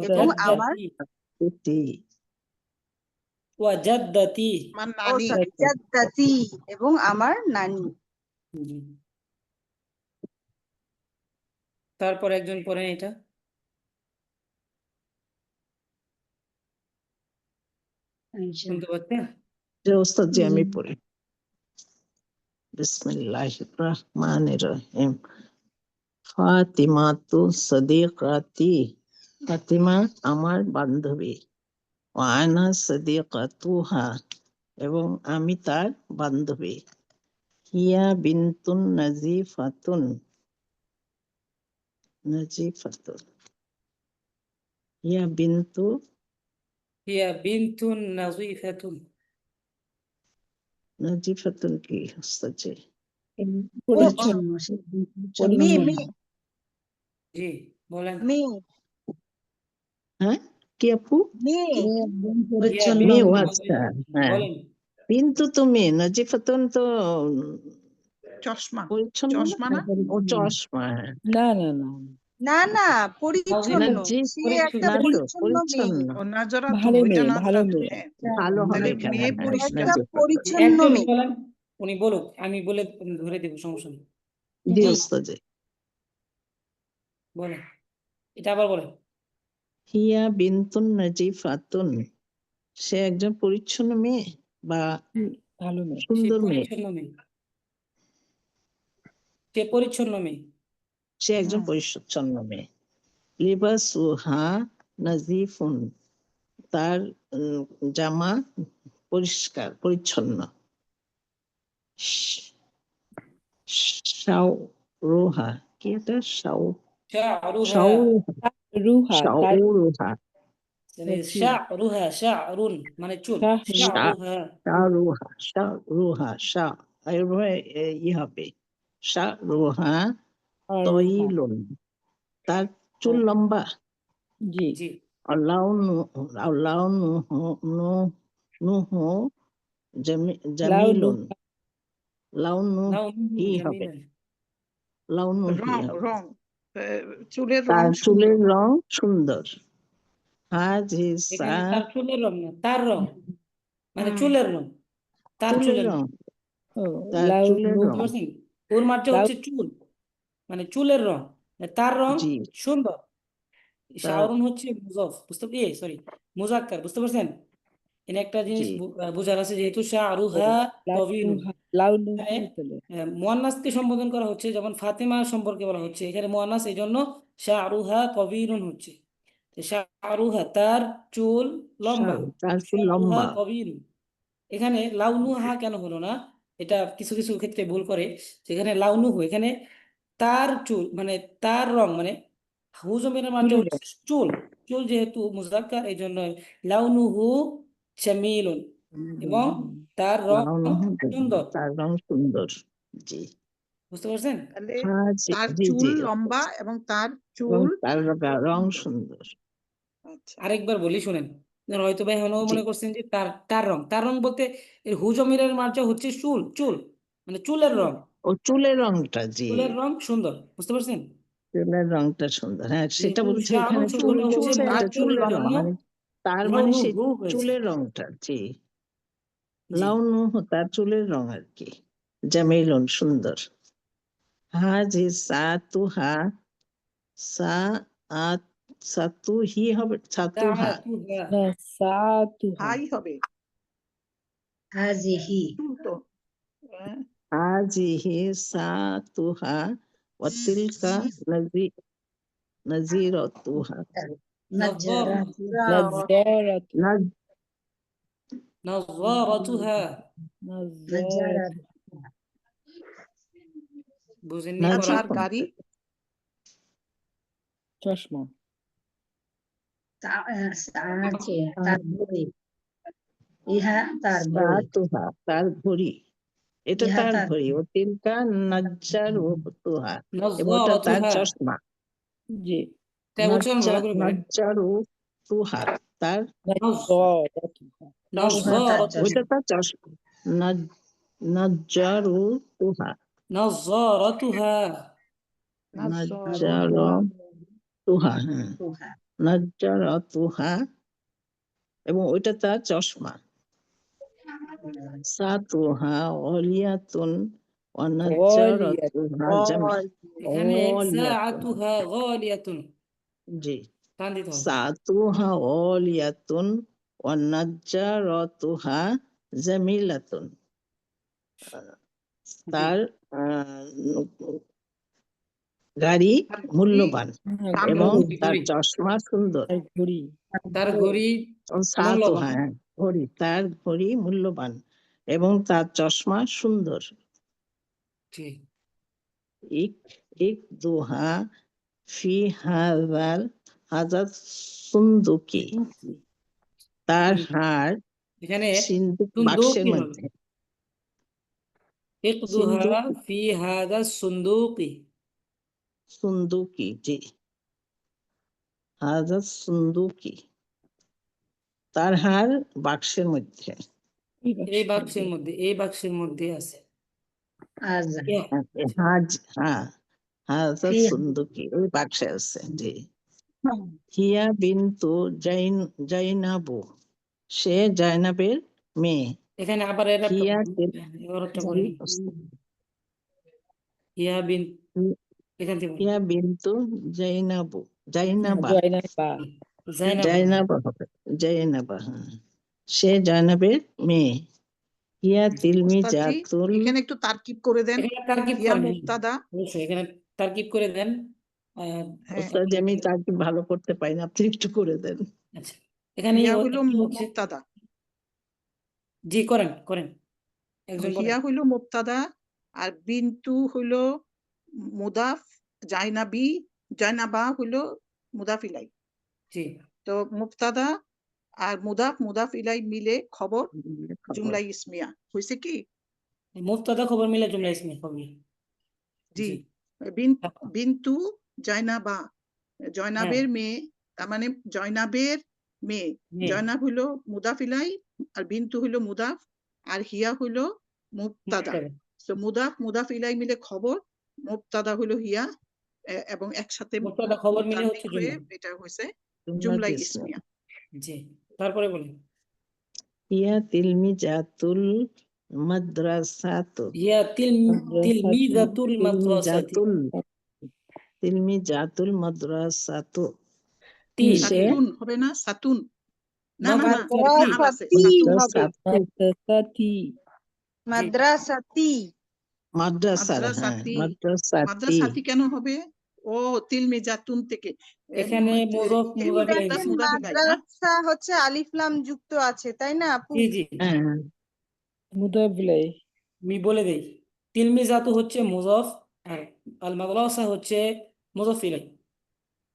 এবং আমার জাদ্দাতি ওয়া জাদ্দাতি। আমার ও নানি। সরি জাদ্দাতি, এবং আমার নানি। জি তারপর একজন পড়েন এটা। শুনতে পাচ্ছেন? যে ওস্তাদ জি আমি পড়ি। বিসমিল্লাহির রহমানির রহিম। ফাতিমাতু সাদিকাতি, ফাতিমা আমার বান্ধবী। ওয়া আনা সাদিকাতুহা, এবং আমি তার বান্ধবী। হিয়া বিনতুন নাজিফাতুন, নাজিফাতুন। হিয়া বিন্তু, হিয়া বিনতুন নাজিফাতুন। নাজিফাতুন কি হচ্ছে? পরিচ্ছন্ন সে মেয়ে পরিচ্ছন্ন মেয়ে জি বলেন। মেয়ে হ্যাঁ কি আপু? মেয়ে একদম হিয়া পরিচ্ছন্ন মেয়ে, ও বিনতুন আচ্ছা, হ্যাঁ। বলেন। বিন্তু তো মেয়ে, নাজিফাতুন তো চশমা পরিচ্ছন্ন না? চশমা না ও চশমা, হ্যাঁ। না না না না না পরিচ্ছন্ন, নাজিফ সে পরিচ্ছন্ন। একটা না তো, পরিচ্ছন্ন মেয়ে, পরিচ্ছন্ন। ও নাজরাতুন, ভালো ওইটা মেয়ে ভালো নাজরাতুন, মেয়ে হ্যাঁ ভালো হবে তাহলে এখানে, মেয়ে হ্যাঁ, পরিষ্কার। একটা নাজিফাতুন। পরিচ্ছন্ন একটু মেয়ে। বলেন, উনি বলুক, আমি বলে ধরে দেবো, সমস্যা নেই। জি জি ওস্তাদ। বলেন, এটা আবার বলেন। হিয়া বিনতুন নাজিফাতুন, সে একজন পরিচ্ছন্ন মেয়ে বা ভালো মেয়ে সে সুন্দর মেয়ে। পরিচ্ছন্ন মেয়ে। সে পরিচ্ছন্ন মেয়ে। সে একজন পরিচ্ছন্ন মেয়ে। লিবাসুহা নাজিফুন, তার জামা পরিষ্কার পরিচ্ছন্ন। শাওরুহা, কি এটা? শা'রুহা, শাওরুহা, রুহা তার শাওরুহা, মানে চুল শা'রুহা, শা'রুন মানে চুল। শাহ শা'রুহা, শাওরুহা, শাওরুহা, এভাবে হবে। শাওরুহা আর রুহা তয়িলুন, তার চুল লম্বা। জি জি লাউনুহু জামিলুন, লাউনুহা লাউনু লাউনুহু কি হবে? জামিলুন। লাউনু কি রং হবে? রং চুলের রং তার সুন্দর। চুলের রং সুন্দর। এখানে তার চুলের রং না, তার রং, মানে হুম চুলের রং, তার চুলের চুলের রং। রং, ও তার চুলের বুঝতে রং। লাউনুহা পারছেন? ওর মাঝে লাউ হচ্ছে চুল, মানে চুলের রং, তার রং জি, সুন্দর। তার শাওরুন হচ্ছে মুজফ, বুঝতে সরি মুজাক্কার, বুঝতে পারছেন? এখানে একটা জিনিস জি, বোঝার আছে, যেহেতু ও শা'রুহা তাওয়িলুন, লাউনুহা লাউনুহা এখানে বলে মুয়ান্নাসকে সম্বোধন করা হচ্ছে, যেমন ফাতেমা সম্পর্কে বলা হচ্ছে, এখানে মুয়ান্নাস, এই জন্য শা'রুহা তাওয়িলুন হচ্ছে। তো শা'রুহা তার চুল লম্বা, তার চুল শা'রুহা লম্বা। তাওয়িলুন। এখানে লাউনুহা কেন হলো না? এটা কিছু কিছু ক্ষেত্রে ভুল করে, যেখানে লাউনুহু, এখানে তার চুল মানে তার রং, মানে হুজুমের মাঝে চুলের হচ্ছে চুল, চুল যেহেতু মুজাক্কার, এই জন্য লাউনুহু জামিলুন, এবং তার রং লাউনুহু সুন্দর। তার রং সুন্দর। জি, বুঝতে পারছেন? তাহলে হ্যাঁ, জি তার জি চুল জি। লম্বা এবং তার এবং চুল তার রং সুন্দর। সুন্দর। আচ্ছা আরেকবার বলি শুনেন, হয়তো ভাই এখনো জি, মনে করছেন যে তার তার রং বলতে এর হুজমিরের মাঝে হচ্ছে চুল, চুল মানে চুলের রং, ও চুলের রংটা, জি, চুলের রং সুন্দর, বুঝতে পারছেন? চুলের রংটা সুন্দর, হ্যাঁ সেটা যেহেতু বলছি। শাহরুখ এখানে চুল শব্দটা হচ্ছে বলছে, এটা মুজাক্কার, চুলের এই রং, জন্য মানে তার মানে সে লাউনুহু হয়েছে। চুলের রংটা, জি। জি লাউনুহু তার চুলের রং আর কি। জামিলুন সুন্দর। হাজি সাতুহা, সা আত সাতুহি হবে, সাতুহা। সাআতুহা, না সাতুহা হাই হবে হাজিহি চুল তো আহ, হাজিহি সাতুহা ওয়াতিলকা নাজিরাতুহা, নাযযারা, নাজারাতু নাজ নাযযারাতুহা। নাজারাতু বুঝেননি আর পড়া? তার নাজিফুন, গাড়ি চশমা আছে তার বই, ইহা তার বই, সাতুহা তার ঘড়ি, এটা ইহা তার তার ঘড়ি। ও তিলকা নাজ্জারুতুহা, এবং ওটা তার নাযযারাতুহা, চশমা। জি তাই উচ্চারণ ভালো করে করেন। নাজ্জারুতুহা তার, নাজারাতুহা উহা তার নাযযারাতুহা, ওইটা চশমা, তার চশমা। নাজ্জারুতুহা, নাযযারাতুহা, নাযযারাতুহা নাজ্জারতুহা, হ্যাঁ, উহা নাজ্জারতুহা, এবং ওইটা তার চশমা। সাতুহা ওলিয়াতুন ওয়া ওয়ালিয়াত নাজ্জারতুহা এখানে ওলিয়াতুন, সাআতুহা গালিয়াতুন, জি। টান দিতে হবে। সাতুহা ওলিয়াতুন ওয়া নাজ্জারতুহা জামিলাতুন, জি তার গাড়ি তার ঘড়ি মূল্যবান, এবং দামি, ঘড়ি তার ঘড়ি, চশমা সুন্দর। আর ঘড়ি তার ঘড়ি ও সাতুহা, মূল্যবান, হ্যাঁ, তার ঘড়ি মূল্যবান এবং তার চশমা সুন্দর। জি ইক ইক দুহা ফি হাজার হাজার সুন্দুকি, তার হাড় এখানে সিন্ধুক সুন্দুক বাক্সের কি হবে? মধ্যে। ইকদুহা সিন্ধুক ফি হাদা সুন্দুকি। সুন্দুকি, জি, হাজার সুন্দুকি, তার হাড় বাক্সের মধ্যে। এই বাক্সের মধ্যে আছে। আচ্ছা ইয়া, হাজ হ্যাঁ, হাজার ফি সুন্দুকি ওই বাক্সে আছে, জি। হিয়া বিন্তু জাইনাবু, সে জাইনাবের মেয়ে। এখানে আবার এর একটা হিয়া এবারটা বলে নিই। ইয়া বিন এখান থেকে বলি। হিয়া বিন্তু জাইনাবু, জাইনাবা, জয়নাবা। জাইনাব জাইনাবা হবে, জাইনাবা, হ্যাঁ, সে জাইনাবের মেয়ে। হিয়া তিলমি ওস্তাদজি জাতুল, এখানে একটু তারকিব করে দেন। এখানে তারকিব হিয়া করেন, মুবতাদা, অবশ্যই এখানে তারকিব করে দেন। হ্যাঁ ওস্তাদ আমি তার কি ভালো করতে পারি না, আপনি একটু করে দেন। আচ্ছা এখানে হিয়া হইল কি হচ্ছে? মুবতাদা, জি করেন করেন, একজন বলেন। হিয়া হইল মুবতাদা আর বিন্তু হইল মুদাফ, জাইনাবা হইল মুদাফ ইলাই। জি তো মুবতাদা আর মুদাফ ইলাই মিলে খবর জুমলা ইসমিয়া হয়েছে কি? মুবতাদা খবর মিলে জুমলা ইসমিয়া খবর। জি, জি বিন্তু জাইনাবা, হ্যাঁ জয়নাবের মেয়ে, তার মানে জয়নাবের মেয়ে। মেয়ে। জয়নাব হইল মুদাফ ইলাই আর বিন্তু হইল মুদাফ আর হিয়া হইল মুবতাদা। মুবতাদা। তো মুদাফ ইলাই মিলে খবর, মুবতাদা হইল হিয়া, এবং একসাথে মুবতাদা খবর মিলে মুতাল্লিক হচ্ছে হয়ে জুমলা। এটা হয়েছে জুমলা জুমলা ইসমিয়া। ইসমিয়া। জি তারপরে বলেন। হিয়া তিলমি জাতুল মাদ্রাসাতু, ইয়া তিলমিজাতুল মাদ্রাসাতি। তিলমি জাতুল মাদ্রাসাতু, তি সে সাতুন হবে না, সাতুন না না না, মাদ্রাসাতি। লাম আছে, সাতুন। মাদ্রাসাতি হবে, মাদ্রাসাতু, মাদ্রাসাতি। মাদ্রাসার, হ্যাঁ, মাদ্রাসাতি, মাদ্রাসাতি, মাদ্রাসাতি কেন হবে? ও তিলমি জাতুন থেকে এখানে মুজাফ মুজাফ ইলাইহি দেখেন হইছে। মুদাফ ইলাই না? মাদ্রাসা হচ্ছে আলিফ লাম যুক্ত আছে, তাই না আপু? জি জি হ্যাঁ, মুদাবিলাই। আমি বলে দেই, তিলমিজাতু হচ্ছে মুজাফ আর আল মাদ্রাসা হচ্ছে মুজাফ ইলাই।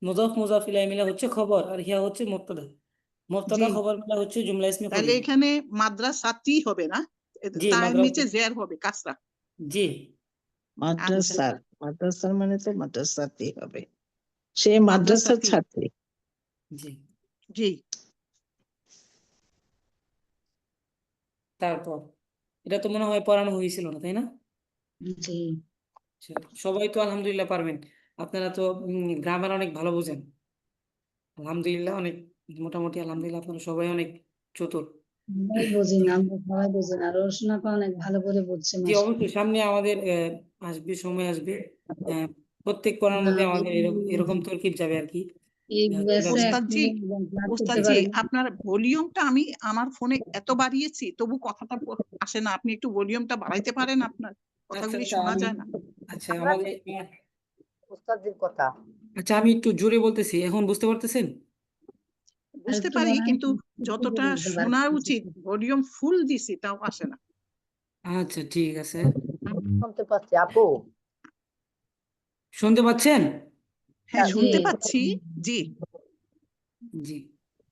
মুজাফ ইলাই মিলে হচ্ছে খবর আর হিয়া হচ্ছে মুবতাদা। মুবতাদা জি, খবর মিলে হচ্ছে জুমলা ইসমি তাহলে খবর। এখানে মাদ্রাসাতি হবে না, জি তার মাদ্রাসা। নিচে জের হবে কাসরা। জি আচ্ছা, মাদ্রাসার মানে তো মাদ্রাসাতি হবে, সে মাদ্রাসার মাদ্রাসাতি, ছাত্রী। জি জি। তারপর এটা তো মনে হয় পড়ানো হয়েছিল না, তাই না? জি আচ্ছা, সবাই তো আলহামদুলিল্লাহ পারবেন। আপনারা তো গ্রামার অনেক ভালো বোঝেন, আলহামদুলিল্লাহ অনেক, মোটামুটি আলহামদুলিল্লাহ আপনারা সবাই অনেক চতুর। আমরাই বুঝি না, আমরা সবাই বুঝি না, রোশনাপা অনেক ভালো করে বুঝছে জি মাশাআল্লাহ। অবশ্যই সামনে আমাদের আসবে, সময় আসবে, প্রত্যেক পড়ার মধ্যে আমাদের এরকম তরকিব যাবে আর কি। এক ব্যাচে ওস্তাদজি, ক্লাস করতে ওস্তাদজি পারেন। আপনার ভলিউমটা আমি আমার ফোনে এত বাড়িয়েছি তবু কথাটা আসে না, আপনি একটু ভলিউমটা বাড়াইতে পারেন? আপনার আচ্ছা কথাগুলি আচ্ছা শোনা আমি যায় না। আচ্ছা আমাদের উস্তাদের কথা। আচ্ছা আমি একটু জোরে বলতেছি, এখন বুঝতে পারতেছেন? আর বুঝতে একটু পারি, বলেন, কিন্তু একটু যতটা জোরে বলতে শোনা পারবেন। উচিত ভলিউম ফুল দিছি তাও আসে না। আচ্ছা ঠিক আছে, শুনতে পাচ্ছি আপু। শুনতে পাচ্ছেন? হ্যাঁ জি শুনতে পাচ্ছি, জি। জি।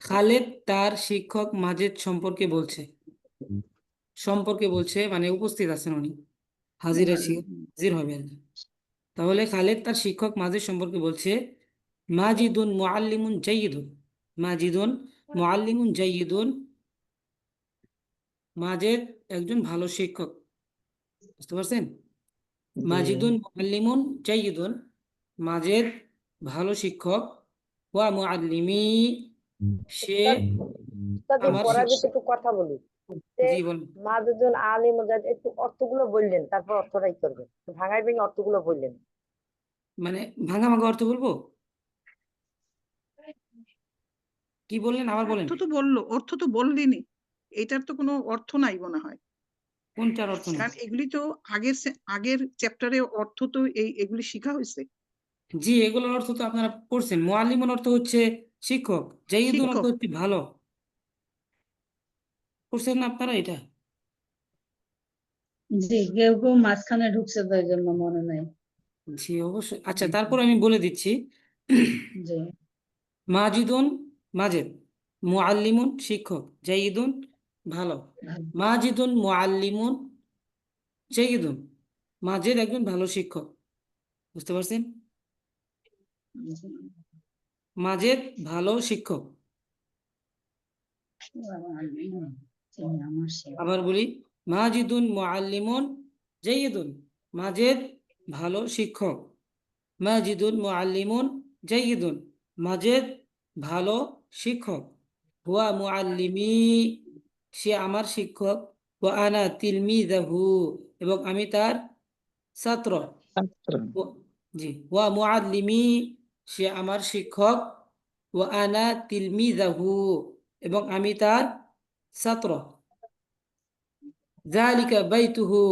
খালেদ তার শিক্ষক মাজেদ সম্পর্কে বলছে মানে উপস্থিত আছেন উনি, হাজির হবে আর কি। তাহলে খালেদ তার শিক্ষক মাজেদ সম্পর্কে বলছে মাজিদুন মুআল্লিমুন জাইয়িদুন। মাজিদুন মুআল্লিমুন জাইয়িদুন, মাজেদ একজন ভালো শিক্ষক। বুঝতে পারছেন? মাজিদুন মুআল্লিমুন জাইয়িদুন, মাজেদ ভালো শিক্ষক। ওয়া মুআল্লিমি, সে উস্তাদের আমার পড়ার শিক্ষক। ভিতরে একটু কথা বলি। জি বলুন। মাদুদুল আলী মুজাহিদ, একটু অর্থগুলো বললেন, তারপর অর্থটাই করবেন, ভাঙাই ভেঙে অর্থগুলো বললেন। মানে ভাঙা ভাঙা অর্থ বলবো? কি বললেন আবার বলেন। অর্থ তো বললেনই, এটার তো কোনো অর্থ নাই মনে হয়, কোনটার অর্থ নেই? কারণ এগুলি তো আগের চ্যাপ্টারে অর্থ তো এগুলি শিখা হয়েছে। জি এগুলোর অর্থ তো আপনারা পড়ছেন। মুআল্লিমুন অর্থ হচ্ছে শিক্ষক, জাইয়িদুন অর্থ শিক্ষক, হচ্ছে ভালো। করছেন না আপনারা এটা? জি, কেউ কেউ মাঝখানে ঢুকছে তো এই জন্য মনে নাই। জি অবশ্যই। আচ্ছা, তারপর আমি বলে দিচ্ছি। জি, মাজিদুন মাজেদ, মুআল্লিমুন শিক্ষক, জাইদুন ভালো। ভালো। মাজিদুন মুআল্লিমুন জাইদুন, মাজেদ একজন ভালো শিক্ষক। বুঝতে পারছেন? জি। মাজেদ ভালো শিক্ষক। আমার সে আবার বলি, মাজিদুন মুআল্লিমুন জাইদুন, মাজেদ ভালো শিক্ষক। মাজিদুন মুআল্লিমুন জাইদুন, মাজেদ ভালো শিক্ষক। হুয়া মুআল্লিমি, সে আমার শিক্ষক। ওয়া আনা তিলমিযাহু, এবং আমি তার ছাত্র। ছাত্র। ও- জি, ওয়া মুআল্লিমি, সে আমার শিক্ষক। ওয়া আনা তিলমিযাহু, এবং আমি তার ছাত্র। যালিকা বাইতুহু,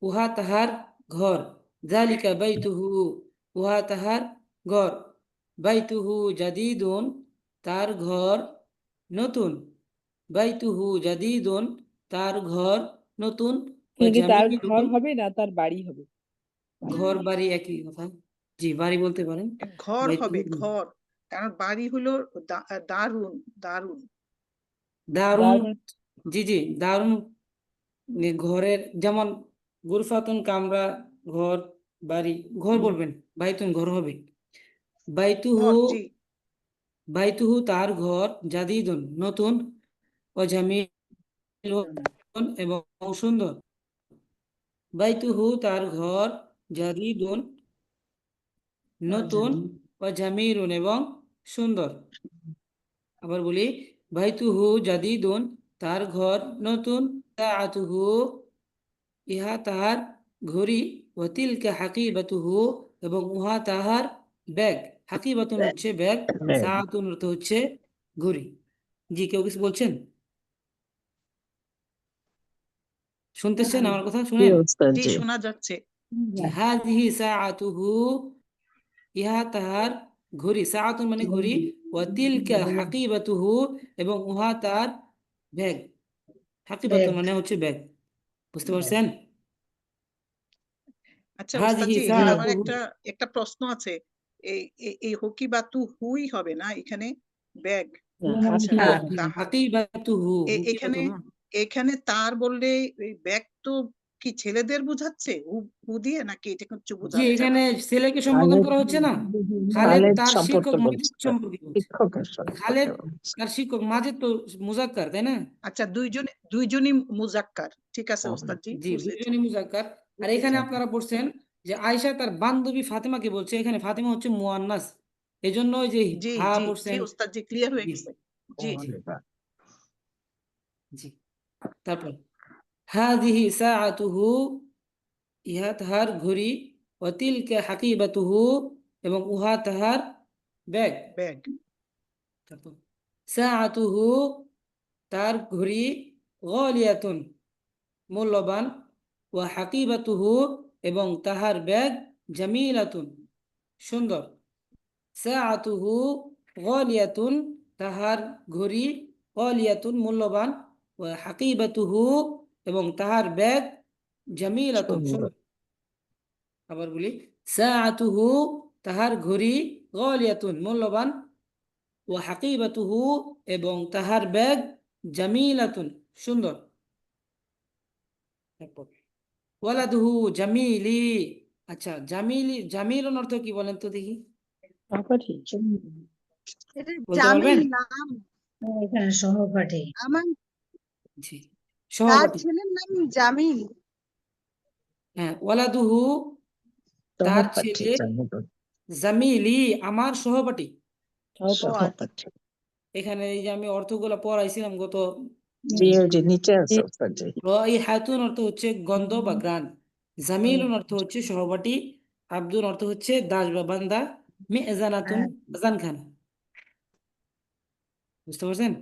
উহা তাহার ঘর। যালিকা বাইতুহু, উহা তাহার ঘর। বাইতুহু জাদিদুন, তার ঘর নতুন। বাইতুহু জাদিদুন, তার ঘর নতুন। কি তার ঘর জামিলুন, হবে না তার বাড়ি হবে? ঘর বাড়ি একই কথা। জি, বাড়ি বলতে পারেন। ঘর হবে, বাইতুহু ঘর। কারণ বাড়ি হলো দারুন, দারুন। দারুন। দারুণ। জি জি, দারুন। ঘরের যেমন গুরফাতুন কামরা, ঘর, বাড়ি। ঘর বলবেন, বাইতুন ঘর হবে। বাইতুহু, ঘর, জি। বাইতুহু তার ঘর, জাদিদুন নতুন, ও জামিলুন এবং সুন্দর। বাইতুহু তার ঘর, জাদিদুন নতুন, ও জামিলুন এবং সুন্দর। আবার বলি, বাইতুহু জাদিদুন, তার ঘর নতুন। সাআতুহু, ইহা তাহার ঘড়ি। ও তিলকা হাকিবাতুহু, এবং উহা তাহার ব্যাগ। হাকিবাতুন হচ্ছে ব্যাগ, সাআতুন অর্থ হচ্ছে ঘড়ি। জি, কেউ কিছু বলছেন? শুনতেছেন আমার কথা? জি শুনেন। ওস্তাদ জি, জি। শোনা যাচ্ছে। জি, হাযিহি সাআতুহু, ইহা তাহার ঘড়ি। সাআতুন মানে ঘড়ি। ওয়া তিলকা হাকিবাতুহু, এবং উহা তার ব্যাগ। হাকিবাতুন ব্যাগ। মানে হচ্ছে ব্যাগ। বুঝতে পারছেন? আচ্ছা হাযিহি ওস্তাদজি, এখানে আমার সাআতুহু, একটা প্রশ্ন আছে। এই হকি বা তু হুই হবে না এখানে, ব্যাগ। আচ্ছা, ও তাহার হাকিবাতুহু, এখানে হুকিবাতুন না। এখানে তার বললে এই ব্যাগ তো কি ছেলেদের বোঝাচ্ছে হু হু দিয়ে, নাকি এটা কিছু জি, বোঝাচ্ছে না? এখানে ছেলেকে সম্বোধন খালেদ, করা হচ্ছে না। খালেদ খালেদ তার সম্পর্কে শিক্ষক মাজেদ বলছে, সম্পর্কে বলছে। শিক্ষকের সম্পর্কে খালেদ বলছে। তার শিক্ষক, মাজেদ তো মুজাক্কার, তাই না? আচ্ছা, দুইজনই মুজাক্কার। ঠিক আছে ও, ওস্তাদজি, জি, বুঝেছি। দুজনই মুজাক্কার। আর এখানে আপনারা পড়ছেন যে আয়েশা তার বান্ধবী ফাতেমাকে বলছে, এখানে ফাতেমা হচ্ছে মুয়ান্নাস। এই জন্য ওই যে জি হা জি জি পড়ছেন। ওস্তাদজি, ক্লিয়ার হয়ে জি গেছে। জি জি। জি। তারপর হাদিহি সাআতুহু, ইহা তাহার ঘড়ি। ও তিলকা হাকিবাতুহু, এবং উহা তাহার ব্যাগ। ব্যাগ। তারপর সাআতুহু, তার ঘড়ি। গালিয়াতুন, মূল্যবান। ওয়া হাকিবাতুহু, এবং তাহার ব্যাগ। জামিলাতুন, সুন্দর। সাআতুহু গালিয়াতুন, তাহার ঘড়ি। গালিয়াতুন, মূল্যবান। ওয়া হাকিবাতুহু, এবং তাহার ব্যাগ। জামিলাতুন, সুন্দর। সুন্দর। আবার বলি, সাআতুহু, তাহার ঘড়ি। গালিয়াতুন, মূল্যবান। ও হাকিবাতুহু, এবং তাহার ব্যাগ। জামিলাতুন, সুন্দর। তারপর ওয়ালাদুহু জামিলি। আচ্ছা, জামিলি, জামিলুন অর্থ কি বলেন তো দেখি? সহপাঠী। এটা বলতে জামিল পারবেন? নাম। এখানে সহপাঠী। আমার জি, তার সহপাঠী। ছেলের নাম জামিল। হ্যাঁ, ওয়ালাদুহু, তার সহপাঠী, ছেলে। জামিলি, আমার সহপাঠী। ও আচ্ছা। সহপাঠী। এখানে এই যে আমি অর্থগুলো পড়াইছিলাম গত। জি ওই যে নিচে আছে ওস্তাদ জি। হাতুন অর্থ হচ্ছে গন্ধ বা গ্রান। জামিলুন অর্থ হচ্ছে সহপাঠী। আব্দুল অর্থ হচ্ছে দাস বা বান্দা। মিজানাতুন, আজানখানা। বুঝতে পারছেন?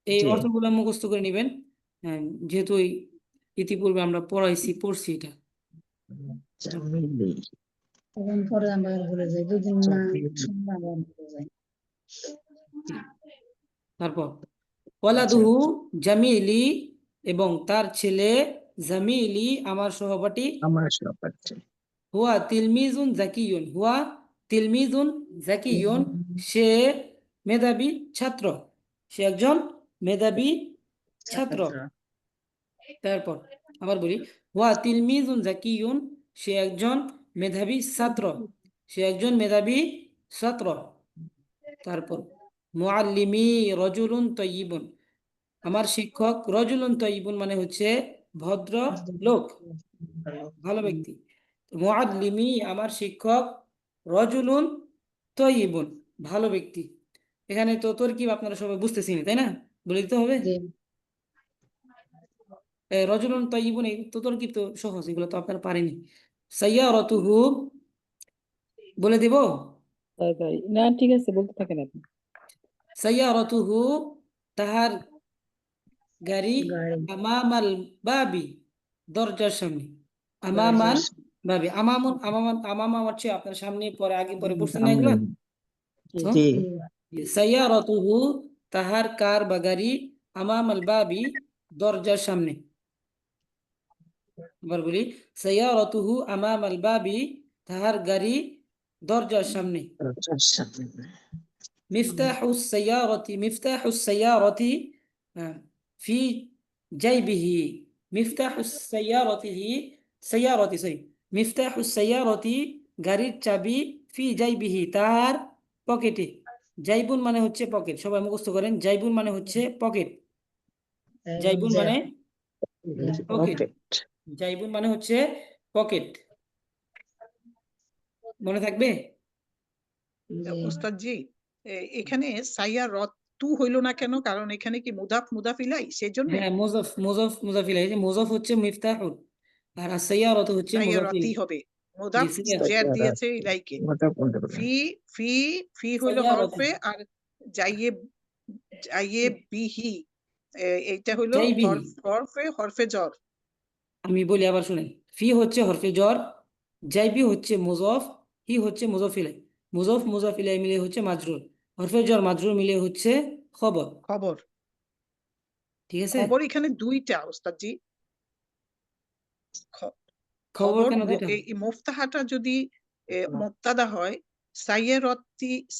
এই জি অর্থগুলো মুখস্থ করে নেবেন। হ্যাঁ, যেহেতু ইতিপূর্বে আমরা পড়ছি এটা। জামিলি। তখন পরে আমরা ভুলে যাই, দুদিন না জামিলি। শুনলে আবার ভুলে যাই। তারপর ওয়ালাদুহু জামিলি, এবং তার ছেলে জামিলি আমার সহপাঠী। আমার সহপাঠী। হুয়া তিলমিজুন জাকিয়ুন, হুয়া তিলমিজুন জাকিয়ুন, সে মেধাবী ছাত্র, সে একজন মেধাবী ছাত্র। তারপর আবার বলি, হুয়া তিলমিজুন জাকিয়ুন, সে একজন মেধাবী ছাত্র, সে একজন মেধাবী ছাত্র। তারপর মুআল্লিমি রজুলুন তয়্যিবুন, আমার শিক্ষক রজুলুন তয়্যিবুন মানে হচ্ছে ভদ্র লোক, ভালো ব্যক্তি। মুআল্লিমি আমার শিক্ষক রজুলুন তয়্যিবুন, ভালো ব্যক্তি। এখানে তো তরকিব আপনারা সবাই বুঝতেছেন, তাই না? বলে দিতে হবে। রজুলুন তয়্যিবুন, এই তো তরকিব তো সহজ, এগুলো তো আপনারা পারেনি। সাইয়ারাতুহু বলে দিব। তার বাড়ি, না ঠিক আছে বলতে থাকেন আপনি। সাইয়ারাতুহু তাহার গাড়ি, গাড়ি। আমামাল বাবি দরজার সামনে, আমামাল বাবি, আমামা হচ্ছে আপনার সামনে, পরে আগে পরে পড়ছেন না এগুলা? তো জি। সাইয়ারাতুহু তাহার কার বা গাড়ি, আমামাল বাবি দরজার সামনে। আবার বলি, সাইয়ারাতুহু আমামাল বাবি তাহার গাড়ি দরজার সামনে। মিফতাহুস সাইয়ারাতি, মিফতাহুস সাইয়ারাতি ফি জাইবিহি, মিফতাহুস সাইয়ারাতিহি, সাইয়ারাতি সরি, মিফতাহুস সাইয়ারাতি গাড়ির চাবি, ফি জাইবিহি তার পকেটে। জাইবুন মানে হচ্ছে পকেট, সবাই মুখস্থ করেন, জাইবুন মানে হচ্ছে পকেট, জাইবুন মানে পকেট, জাইবুন মানে হচ্ছে পকেট, মনে থাকবে? ওস্তাদ জি, এখানে সাইয়ারাতু হইলো না কেন? কারণ এখানে কি মুদাফ মুদাফিলাই, সেজন্য হ্যাঁ, মুজাফ ইলাইহি, যে মুজাফ হচ্ছে মিফতাহুল, আর সাইয়ারাতু হচ্ছে মুজাফ সাইয়ারাতি ইলাইহি। হবে। জি, মুদাফ জের দিয়েছে ইলাইকে। ফি ফি ফি হইলো সাইয়ারাতি, হরফে, আর জাইয়ে জাইয়ে বিহি এইটা হইলো জাইবিহি। হরফে জর। আমি বলি আবার শুনেন, ফি হচ্ছে হরফে জর, জাইবি হচ্ছে মুজাফ, হি হচ্ছে মুজাফ ইলাইহি, মুজাফ ইলাইহি মিলে হচ্ছে মাজরুর, হরফে জর মাজরুর মিলে হচ্ছে খবর। খবর। ঠিক আছে? খবর এখানে দুইটা ওস্তাদ জি। খবর খবর কেন দুইটা? এই মুফতাহাটা যদি মুবতাদা হয়,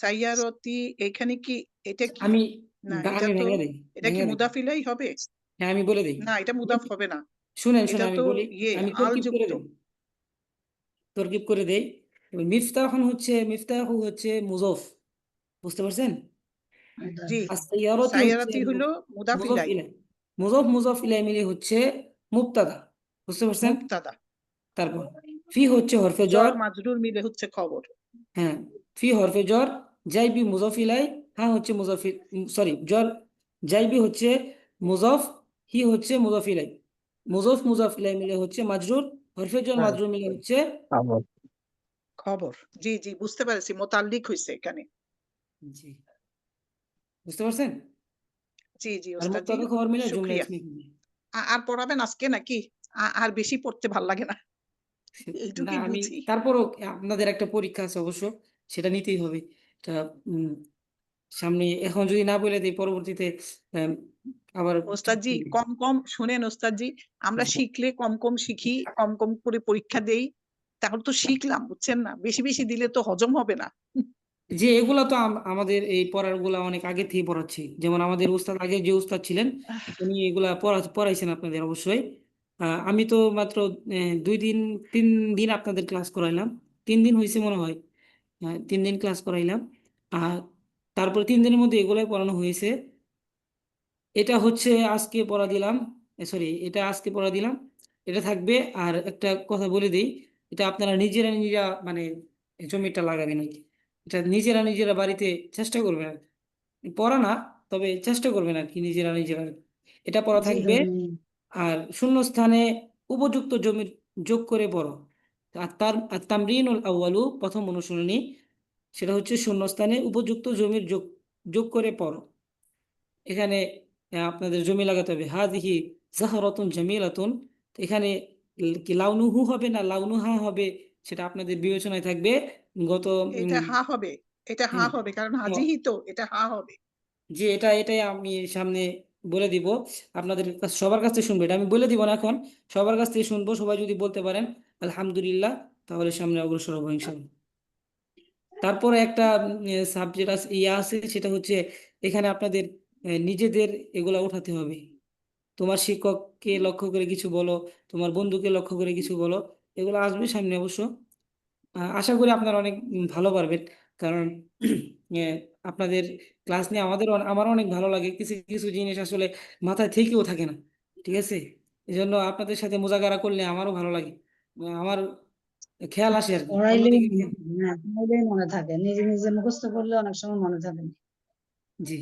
সাইয়ারতি এখানে কি এটা কি? আমি না, এটা আমি তো ভেঙে দিই, এটা কি মুদাফিলাই হবে? হ্যাঁ আমি বলে দিই। না, এটা মুদাফ হবে না, শুনেন এটা আমি তো বলি, আমি আল তরকিব করে যুক্ত। দিই, তরকিব করে দেই। মিফতাহু হচ্ছে মুজাফ, বুঝতে পারছেন? জি, as-sayyarati হচ্ছে সাইয়ারতি হলো মুজাফ মুদাফিলাই, ইলাইহি, মুজাফ ইলাইহি মিলে হচ্ছে মুবতাদা, বুঝতে পারছেন? মুবতাদা। তারপর ফি হচ্ছে হরফে জর জর, মাজরুর মিলে হচ্ছে খবর। হ্যাঁ, ফি হরফে জর, জাইবি মুজাফ ইলাইহি, হ্যাঁ হচ্ছে সরি জর, জাইবি হচ্ছে মুজাফ, হি হচ্ছে মুজাফ ইলাইহি, মুজাফ ইলাইহি মিলে হচ্ছে মাজরুর, হরফে জর মাজরুর মিলে হচ্ছে খবর। জি জি, বুঝতে পেরেছি, মোতাল্লিক হইছে এখানে। জি, বুঝতে পারছেন? জি জি আর ওস্তাদ জি, মুবতাদা খবর মিলে জুমলা শুক্রিয়া। ইসমিয়া হবে। আর পড়াবেন আজকে নাকি? আর বেশি পড়তে ভাল লাগে না, না, এইটুকুই আমি বুঝি। তারপরও আপনাদের একটা পরীক্ষা আছে অবশ্য, সেটা নিতেই হবে। তা সামনে এখন যদি না বলে দিই পরবর্তীতে আম, আবার ওস্তাদ জি, কম কম শুনেন ওস্তাদ জি, আমরা শিখলে কম কম শিখি, কম কম করে পরীক্ষা দেই, তাহলে তো শিখলাম, বুঝছেন না? বেশি বেশি দিলে তো হজম হবে না। যে এগুলা তো আমাদের এই পড়ার গুলা অনেক আগে থেকে পড়াচ্ছি, যেমন আমাদের উস্তাদ, আগে যে উস্তাদ ছিলেন উনি এগুলা পড়াইছেন আপনাদের অবশ্যই। আমি তো মাত্র 2 দিন 3 দিন আপনাদের ক্লাস করাইলাম, 3 দিন হয়েছে মনে হয়, 3 দিন ক্লাস করাইলাম। আর তারপর 3 দিনের মধ্যে এগুলাই পড়ানো হয়েছে। এটা হচ্ছে আজকে পড়া দিলাম, সরি এটা আজকে পড়া দিলাম, এটা থাকবে। আর একটা কথা বলে দিই, এটা আপনারা নিজেরা মানে জমিটা লাগাবেন আর কি, এটা নিজেরা বাড়িতে চেষ্টা করবেন আর কি। পড়া না, তবে চেষ্টা করবেন আর কি, নিজেরা এটা পড়া থাকবে। আর শূন্য স্থানে উপযুক্ত জমির যোগ করে পড়ো। আর তামরিনুল আউয়ালু, প্রথম অনুশীলনী, সেটা হচ্ছে শূন্য স্থানে উপযুক্ত জমির যোগ করে পড়ো। এখানে আপনাদের জমি লাগাতে হবে, হাযিহি যাহরাতুন জামিলাতুন। তো এখানে কি লাউনুহু হবে না লাউনুহা হবে, সেটা আপনাদের বিবেচনায় থাকবে। গত এটা হা হবে, এটা হা হ্যাঁ, হবে, কারণ হাজিহি তো, এটা হা হবে। যে এটাই আমি সামনে বলে দিব, আপনাদের সবার কাছ থেকে শুনবো, এটা আমি বলে দিব না এখন, সবার কাছ থেকে শুনবো, সবাই যদি বলতে পারেন আলহামদুলিল্লাহ তাহলে সামনে অগ্রসর হবো ইনশাল্লাহ। তারপরে একটা সাবজেক্ট আছে, আছে, সেটা হচ্ছে এখানে আপনাদের নিজেদের এগুলা উঠাতে হবে। তোমার শিক্ষককে লক্ষ্য করে কিছু বলো, তোমার বন্ধুকে লক্ষ্য করে কিছু বলো, এগুলো আসবে সামনে অবশ্য। আশা করি আপনারা অনেক ভালো পারবেন, কারণ আহ, আপনাদের ক্লাস নিয়ে আমার অনেক ভালো লাগে। কিছু কিছু জিনিস আসলে মাথায় থেকেও থাকে না, ঠিক আছে, এই জন্য আপনাদের সাথে মোজাকারা করলে আমারও ভালো লাগে, আমার খেয়াল আসে আর কি পড়াইলেই অন্যদিকে। মনে থাকে, হ্যাঁ পড়াইলেই মনে থাকে, নিজে নিজে মুখস্থ করলে অনেক সময় মনে থাকে না। জি,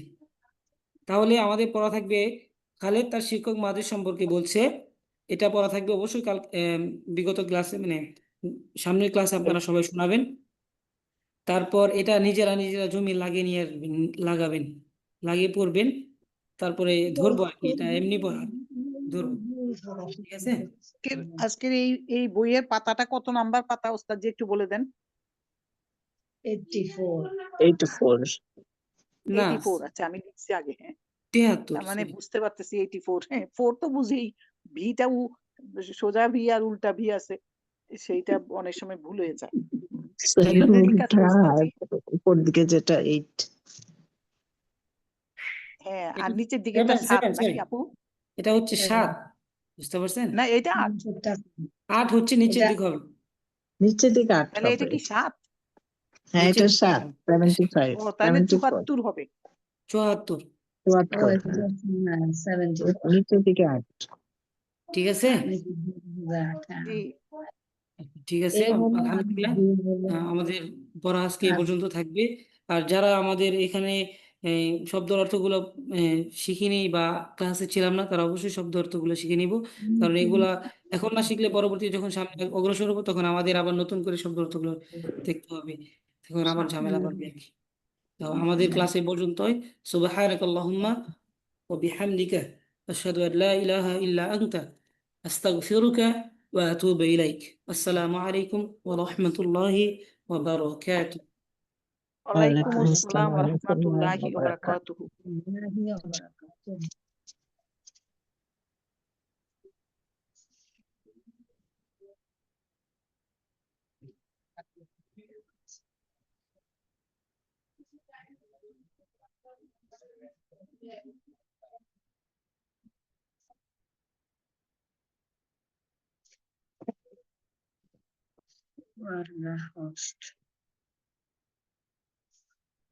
তাহলে আমাদের পড়া থাকবে, খালেদ তার শিক্ষক মাদের সম্পর্কে বলছে, এটা পড়া থাকবে অবশ্যই কাল বিগত ক্লাসে, মানে সামনের ক্লাসে আপনারা সবাই শোনাবেন। তারপর এটা নিজেরা নিজেরা জমি লাগিয়ে নিয়ে আসবেন, লাগাবেন, লাগিয়ে পড়বেন, তারপরে ধরবো আর কি, এটা এমনি পড়া, ধরবো, ঠিক আছে। আজকের এই বইয়ের পাতাটা কত নাম্বার পাতা ওস্তাদ জি একটু বলে দেন। 84। 84 না, 84, আচ্ছা আমি লিখছি আগে, হ্যাঁ 73, তার মানে sorry। বুঝতে পারতেছি 84, হ্যাঁ 4 তো বুঝি, ভিটা সোজা ভি আর উল্টা ভি আছে, সেইটা অনেক সময় ভুল হয়ে যায়। তাহলে 7 ঠিক আছে ওস্তাদ জি, উপর দিকে যেটা 8। হ্যাঁ আর নিচের দিকেরটা 7 সেভেন, নাকি সরি, আপু? এটা হচ্ছে 7, বুঝতে পারছেন। না এটা 8, 8 হচ্ছে নিচের এটা দিক হবে। নিচের দিকে 8 তাহলে এটা হবে। কি 7? হ্যাঁ নিচের এটা দিকে 7, 75, ও তাহলে 74, 74 হবে। 74, 74, হ্যাঁ 74। নিচের দিকে 8। ঠিক আছে, জি ঠিক আছে, এই হলো আলহামদুলিল্লাহ। আমাদের পড়া আজকে এই আর পর্যন্ত থাকবে। আর যারা আমাদের এখানে শব্দ অর্থগুলো শিখিনি বা ক্লাসে ছিলাম না, তারা অবশ্যই শব্দ অর্থগুলো শিখে নিব, কারণ এগুলা এখন না শিখলে পরবর্তী যখন সামনে অগ্রসর হবো তখন আমাদের আবার নতুন করে শব্দ অর্থগুলো দেখতে হবে, তখন আবার ঝামেলা বাড়বে আর কি। তো আমাদের ক্লাস এই পর্যন্তই। সুবহানাকাল্লাহুম্মা ওয়া বিহামদিকা আশহাদু আন লা ইলাহা ইল্লা আনতা আস্তাগফিরুকা ওয়া আতুবু ইলাইক। আসসালামু আলাইকুম ওয়া রাহমাতুল্লাহি ওয়া বারাকাতুহু। ওয়ালাইকুম ওয়ালাইকুম আসসালাম আসসালাম ওয়া ওয়া রাহমাতুল্লাহি রাহমাতুল্লাহি ওয়া ওয়া বারাকাতুহু। বারাকাতুহু। host.